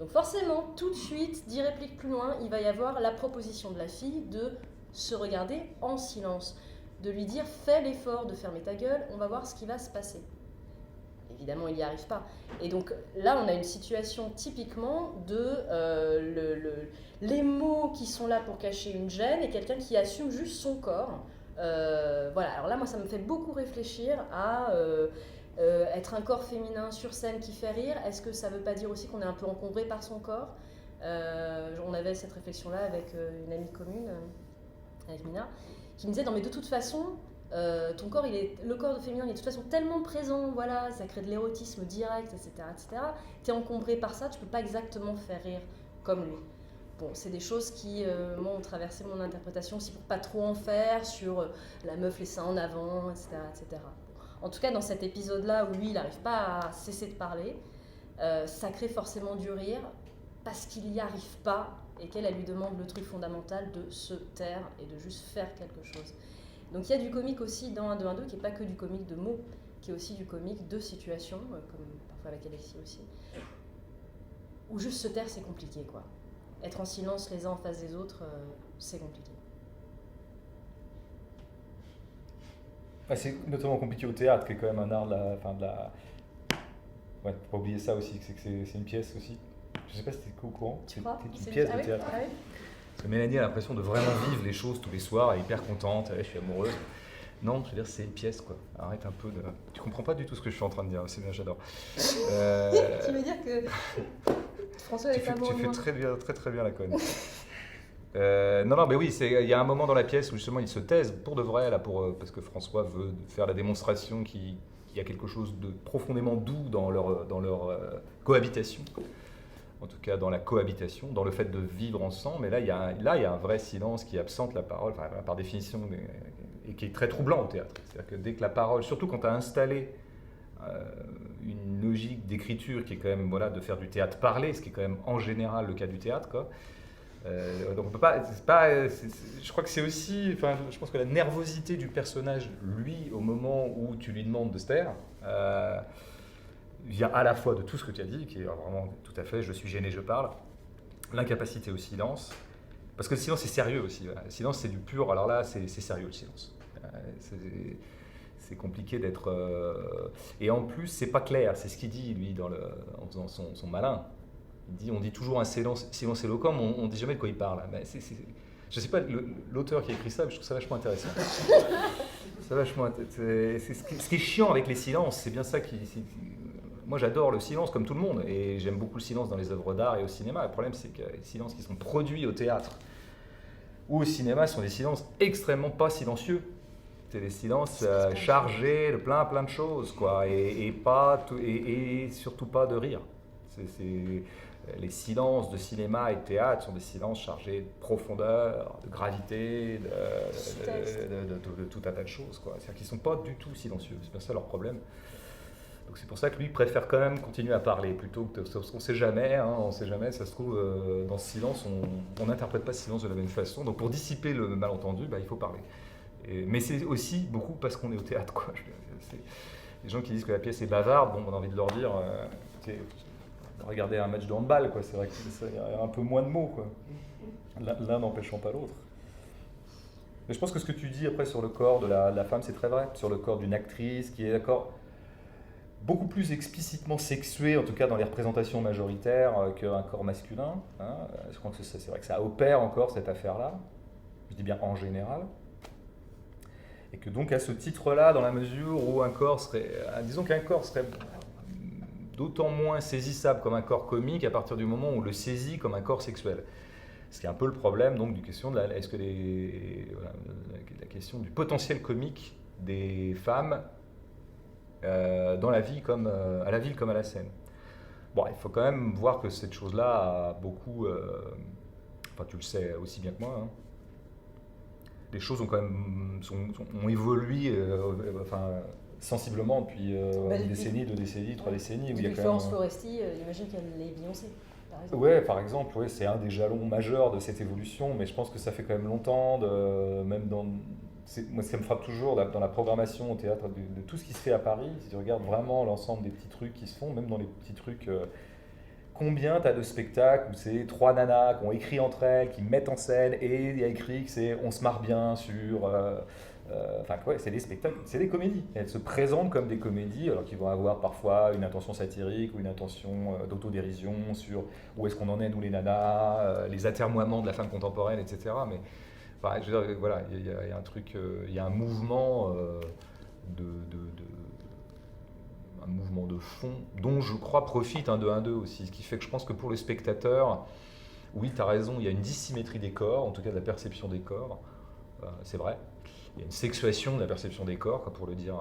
Donc forcément, tout de suite, 10 répliques plus loin, il va y avoir la proposition de la fille de se regarder en silence, de lui dire « fais l'effort de fermer ta gueule, on va voir ce qui va se passer ». Évidemment, il n'y arrive pas. Et donc là, on a une situation typiquement de les mots qui sont là pour cacher une gêne et quelqu'un qui assume juste son corps. Voilà, alors là, moi, ça me fait beaucoup réfléchir à être un corps féminin sur scène qui fait rire. Est-ce que ça ne veut pas dire aussi qu'on est un peu encombré par son corps ? On avait cette réflexion-là avec une amie commune, avec Mina, qui me disait « Non, mais de toute façon, ton corps, le corps de féminin, il est de toute façon tellement présent, voilà, ça crée de l'érotisme direct, etc. etc. Tu es encombré par ça, tu ne peux pas exactement faire rire comme lui. » Bon, c'est des choses qui m'ont traversé mon interprétation aussi pour pas trop en faire sur la meuf les seins en avant, etc. etc. En tout cas, dans cet épisode-là où lui, il n'arrive pas à cesser de parler, ça crée forcément du rire parce qu'il n'y arrive pas et qu'elle lui demande le truc fondamental de se taire et de juste faire quelque chose. Donc il y a du comique aussi dans 1, 2, 1, 2 qui n'est pas que du comique de mots, qui est aussi du comique de situation, comme parfois avec Alexis aussi, où juste se taire c'est compliqué quoi. Être en silence les uns en face des autres, c'est compliqué. C'est notamment compliqué au théâtre, qui est quand même un art de la... Ouais, faut pas oublier ça aussi, que c'est une pièce aussi. Je sais pas si t'es au courant. Tu crois ? C'est une pièce de théâtre. Ah oui. Parce que Mélanie a l'impression de vraiment vivre les choses tous les soirs, elle est hyper contente, je suis amoureuse. Non, je veux dire, c'est une pièce, quoi. Arrête un peu de... Tu comprends pas du tout ce que je suis en train de dire, c'est bien, j'adore. Tu veux dire que François est amoureux de moi ? Tu fais très bien la conne. Non, mais oui, il y a un moment dans la pièce où justement ils se taisent pour de vrai, là, parce que François veut faire la démonstration qu'il y a quelque chose de profondément doux dans leur cohabitation. En tout cas, dans la cohabitation, dans le fait de vivre ensemble. Mais là, il y a un vrai silence qui absente la parole, enfin, par définition, et qui est très troublant au théâtre. C'est-à-dire que dès que la parole, surtout quand tu as installé une logique d'écriture qui est quand même de faire du théâtre parlé, ce qui est quand même en général le cas du théâtre, quoi. Donc on peut pas, je crois que c'est aussi, je pense que la nervosité du personnage, lui, au moment où tu lui demandes de se taire, vient à la fois de tout ce que tu as dit, qui est vraiment tout à fait, je suis gêné, je parle, l'incapacité au silence, parce que le silence c'est sérieux aussi, voilà. Le silence c'est du pur, alors là c'est sérieux le silence, c'est compliqué d'être, et en plus c'est pas clair, c'est ce qu'il dit lui en faisant son malin. On dit toujours un silence éloquent, mais on ne dit jamais de quoi il parle. Mais je ne sais pas l'auteur qui a écrit ça, mais je trouve ça vachement intéressant. Ce qui est chiant avec les silences, c'est bien ça moi j'adore le silence comme tout le monde, et j'aime beaucoup le silence dans les œuvres d'art et au cinéma. Le problème c'est que les silences qui sont produits au théâtre ou au cinéma sont des silences extrêmement pas silencieux. C'est des silences chargés de plein de choses, quoi, et surtout pas de rire. Les silences de cinéma et de théâtre sont des silences chargés de profondeur, de gravité, de tout un tas de choses, quoi. C'est-à-dire qu'ils ne sont pas du tout silencieux, c'est bien ça leur problème. Donc c'est pour ça que lui préfère quand même continuer à parler, plutôt que parce qu'on ne sait jamais, ça se trouve, dans ce silence, on n'interprète pas ce silence de la même façon. Donc pour dissiper le malentendu, il faut parler. Mais c'est aussi beaucoup parce qu'on est au théâtre, quoi. Les gens qui disent que la pièce est bavarde, on a envie de leur dire... Regardez un match de handball, quoi. C'est vrai qu'il y a un peu moins de mots, quoi. L'un n'empêchant pas l'autre. Mais je pense que ce que tu dis après sur le corps de la femme, c'est très vrai. Sur le corps d'une actrice qui est beaucoup plus explicitement sexué, en tout cas dans les représentations majoritaires, qu'un corps masculin. Hein. Je crois que c'est vrai que ça opère encore cette affaire-là. Je dis bien en général. Et que donc à ce titre-là, dans la mesure où un corps serait... disons qu'un corps serait... d'autant moins saisissable comme un corps comique à partir du moment où on le saisit comme un corps sexuel. Ce qui est un peu le problème donc la question du potentiel comique des femmes dans la vie comme à la ville comme à la scène. Bon, il faut quand même voir que cette chose-là a beaucoup, tu le sais aussi bien que moi. Hein. Les choses ont quand même ont évolué, sensiblement depuis une décennie, 2 décennies, 3 décennies. Depuis Florence Foresti, j'imagine qu'elle est Beyoncé. Par exemple, c'est un des jalons majeurs de cette évolution, mais je pense que ça fait quand même longtemps, même moi ça me frappe toujours dans la programmation au théâtre de tout ce qui se fait à Paris. Si tu regardes vraiment l'ensemble des petits trucs qui se font, même dans les petits trucs combien tu as de spectacles où c'est 3 nanas qui ont écrit entre elles, qui mettent en scène, et il y a écrit que c'est on se marre bien sur. Enfin, ouais, c'est des spectacles, c'est des comédies. Elles se présentent comme des comédies, alors qu'ils vont avoir parfois une intention satirique ou une intention d'autodérision sur où est-ce qu'on en est, nous les nanas, les atermoiements de la femme contemporaine, etc. Mais enfin, je veux dire, voilà, il y a un truc, il y a un mouvement un mouvement de fond dont je crois profite un 2-1-2 aussi, ce qui fait que je pense que pour le spectateur, oui, tu as raison, il y a une dissymétrie des corps, en tout cas de la perception des corps, c'est vrai. Il y a une sexuation de la perception des corps, quoi, pour le dire.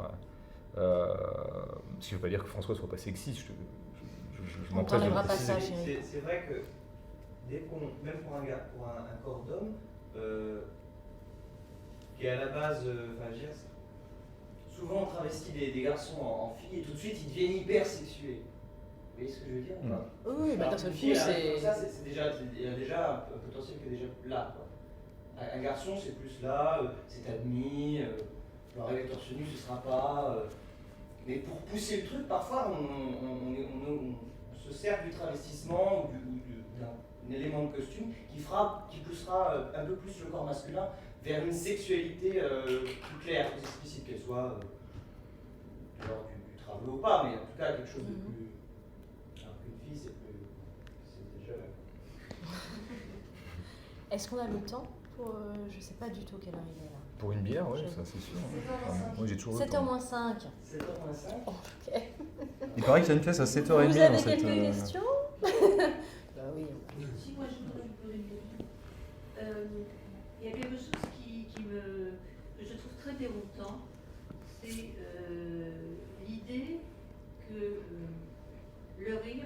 Ce qui ne veut pas dire que François ne soit pas sexiste. Je m'empresse de le préciser. C'est vrai que dès même pour un corps d'homme, qui est à la base, enfin, je veux dire, souvent on travestit des garçons en filles et tout de suite ils deviennent hyper sexués. Vous voyez ce que je veux dire? Oui, bah, d'un seul coup, il y a déjà un potentiel qui est déjà là, quoi. Un garçon, c'est plus là, c'est admis, le rêve torse nu, ce sera pas. Mais pour pousser le truc, parfois, on se sert du travestissement ou d'un élément de costume qui poussera un peu plus le corps masculin vers une sexualité plus claire, plus explicite, qu'elle soit de l'ordre du travail ou pas, mais en tout cas quelque chose de plus. Alors qu'une fille, c'est déjà. Est-ce qu'on a le temps? Je sais pas du tout quelle heure il est là. Pour une bière, oui, ça c'est sûr. Moi j'ai toujours 7h moins 5. 7h moins 5. Ok. Il paraît que ça une pièce à 7h30. Vous avez quelques questions? Bah oui. Si, moi je voudrais vous poser une question. Il y a quelque chose que je trouve très déroutant, c'est l'idée que le rire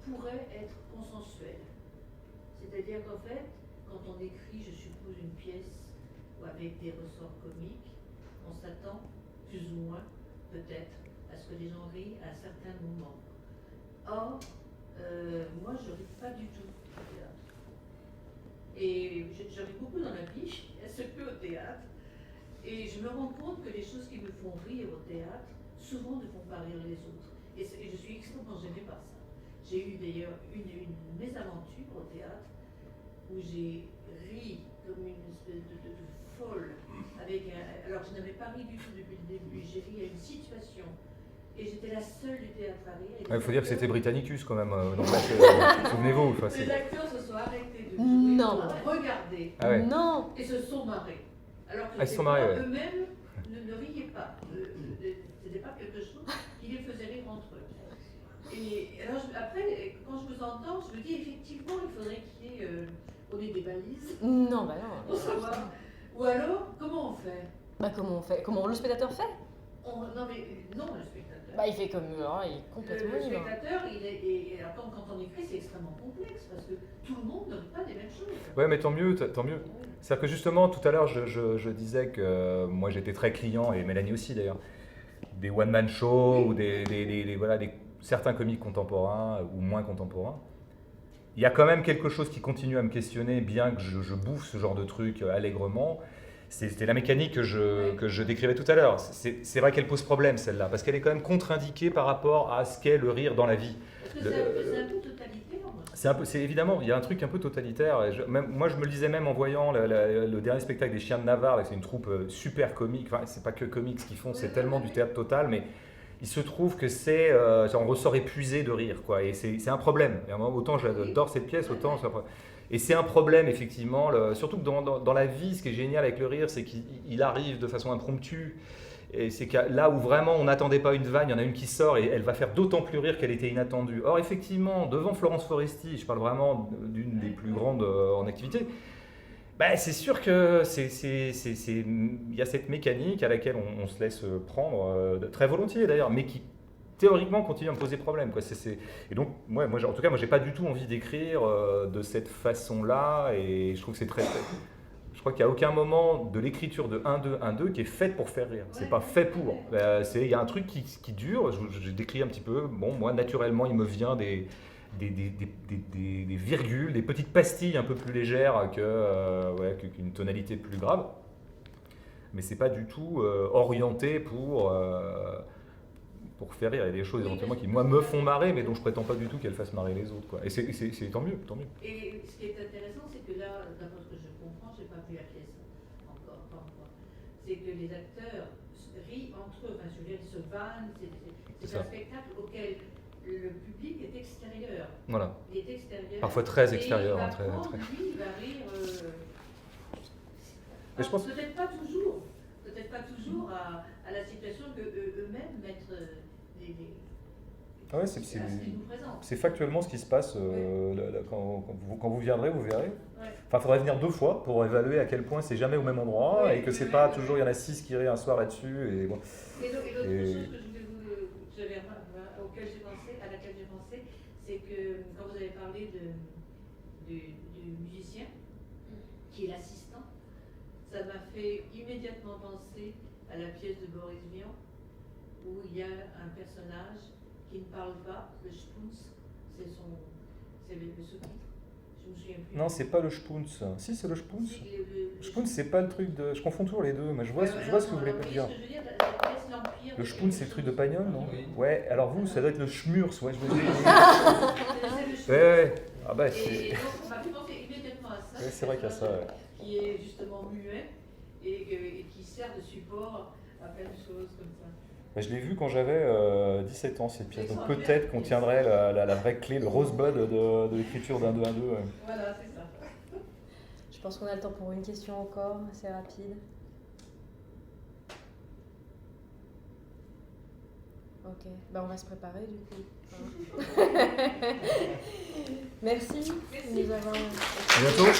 pourrait être consensuel. C'est-à-dire qu'en fait, quand on écrit, je suppose, une pièce ou avec des ressorts comiques, on s'attend plus ou moins, peut-être, à ce que les gens rient à certains moments. Or, moi, je ne ris pas du tout au théâtre. Et je ris beaucoup dans la vie, assez peu au théâtre. Et je me rends compte que les choses qui me font rire au théâtre, souvent ne font pas rire les autres. Et je suis extrêmement gênée par ça. J'ai eu d'ailleurs une mésaventure au théâtre où j'ai ri comme une espèce de folle, alors je n'avais pas ri du tout depuis le début, j'ai ri à une situation, et j'étais la seule du théâtre à rire. Il faut dire que c'était Britannicus quand même, donc souvenez-vous. Les acteurs se sont arrêtés de jouer, Non. regarder, Ah ouais. Non. et se sont marrés. Alors que Ils se sont marrés, ouais. eux-mêmes ne riaient pas, c'était pas quelque chose qui les faisait rire entre eux. Et alors après, quand je vous entends, je me dis effectivement, il faudrait qu'il y ait on ait des balises. Non, bah non. Pour savoir. Ou alors, comment on fait? Bah comment on fait? Comment le spectateur fait? Non, le spectateur. Bah il fait comme il est complètement Le libre. spectateur, et alors, quand on écrit, c'est extrêmement complexe parce que tout le monde ne rit pas des mêmes choses. Ouais, mais tant mieux, tant mieux. C'est-à-dire que justement, tout à l'heure, je disais que moi j'étais très client, et Mélanie aussi d'ailleurs, des one-man shows ou voilà, certains comiques contemporains ou moins contemporains. Il y a quand même quelque chose qui continue à me questionner, bien que je bouffe ce genre de truc allègrement. C'était la mécanique que je décrivais tout à l'heure. C'est vrai qu'elle pose problème, celle-là, parce qu'elle est quand même contre-indiquée par rapport à ce qu'est le rire dans la vie. Parce que c'est un peu totalitaire. C'est évidemment, il y a un truc un peu totalitaire. Moi, je me le disais même en voyant le dernier spectacle des Chiens de Navarre, c'est une troupe super comique. Enfin, c'est pas que comique ce qu'ils font, c'est tellement du théâtre total, mais il se trouve que on ressort épuisé de rire, quoi. Et c'est un problème. Et autant j'adore cette pièce, autant et c'est un problème effectivement. Surtout que dans la vie, ce qui est génial avec le rire, c'est qu'il arrive de façon impromptue. Et c'est que là où vraiment on n'attendait pas une vanne, il y en a une qui sort et elle va faire d'autant plus rire qu'elle était inattendue. Or effectivement, devant Florence Foresti, je parle vraiment d'une des plus grandes en activité, bah, c'est sûr que il y a cette mécanique à laquelle on se laisse prendre, très volontiers d'ailleurs, mais qui théoriquement continue à me poser problème, quoi. Et donc, en tout cas, moi j'ai pas du tout envie d'écrire de cette façon-là, et je trouve que c'est très... Je crois qu'il n'y a aucun moment de l'écriture de 1-2-1-2 qui est faite pour faire rire. C'est pas fait pour. Il y a un truc qui dure, je décris un petit peu, moi naturellement il me vient des virgules, des petites pastilles un peu plus légères qu'une tonalité plus grave. Mais c'est pas du tout orienté pour faire rire. Il y a des choses éventuellement qui, moi, me font marrer, mais dont je prétends pas du tout qu'elles fassent marrer les autres, quoi. Et c'est tant mieux, tant mieux. Et ce qui est intéressant, c'est que là, d'après ce que je comprends, je n'ai pas vu la pièce encore, pas encore, c'est que les acteurs rient entre eux, enfin, je veux dire, ils se vannent, c'est un spectacle auquel le public est extérieur. Voilà. Il est extérieur. Parfois très extérieur. Et il va Hein, très... lui, il va rire. Mais je pense... Peut-être pas toujours à la situation que eux-mêmes mettent les Ouais, ce qu'ils nous présentent. c'est factuellement ce qui se passe quand vous viendrez, vous verrez. Ouais. Enfin, il faudrait venir 2 fois pour évaluer à quel point c'est jamais au même endroit et que c'est pas toujours, il y en a 6 qui rient un soir là-dessus. Et bon. Et l'autre chose que je voulais à laquelle j'ai pensé, c'est que quand vous avez parlé du musicien, qui est l'assistant, ça m'a fait immédiatement penser à la pièce de Boris Vian, où il y a un personnage qui ne parle pas, le Spoons, c'est le sous-titre. Je me souviens plus. Non, c'est pas le Spoons. Si, c'est le Spoons. Le Spoons, c'est pas le truc de. Je confonds toujours les deux, mais je vois ce que vous voulez dire. Le Spoons, c'est le truc de Pagnol, non? Ouais, alors vous, ça doit être le Schmurs, ouais, je veux dire. Ouais. Ah bah, c'est. Et donc, on m'a fait penser immédiatement à ça. Ouais, c'est vrai qu'il y a ça, ouais. Qui est justement muet et qui sert de support à plein de choses comme ça. Bah, je l'ai vu quand j'avais 17 ans, cette pièce. Donc peut-être qu'on tiendrait la vraie clé, le rosebud de l'écriture d'un 2-1-2. Voilà, c'est ça. Je pense qu'on a le temps pour une question encore, assez rapide. Ok, bah on va se préparer du coup. Merci. Nous avons... À bientôt.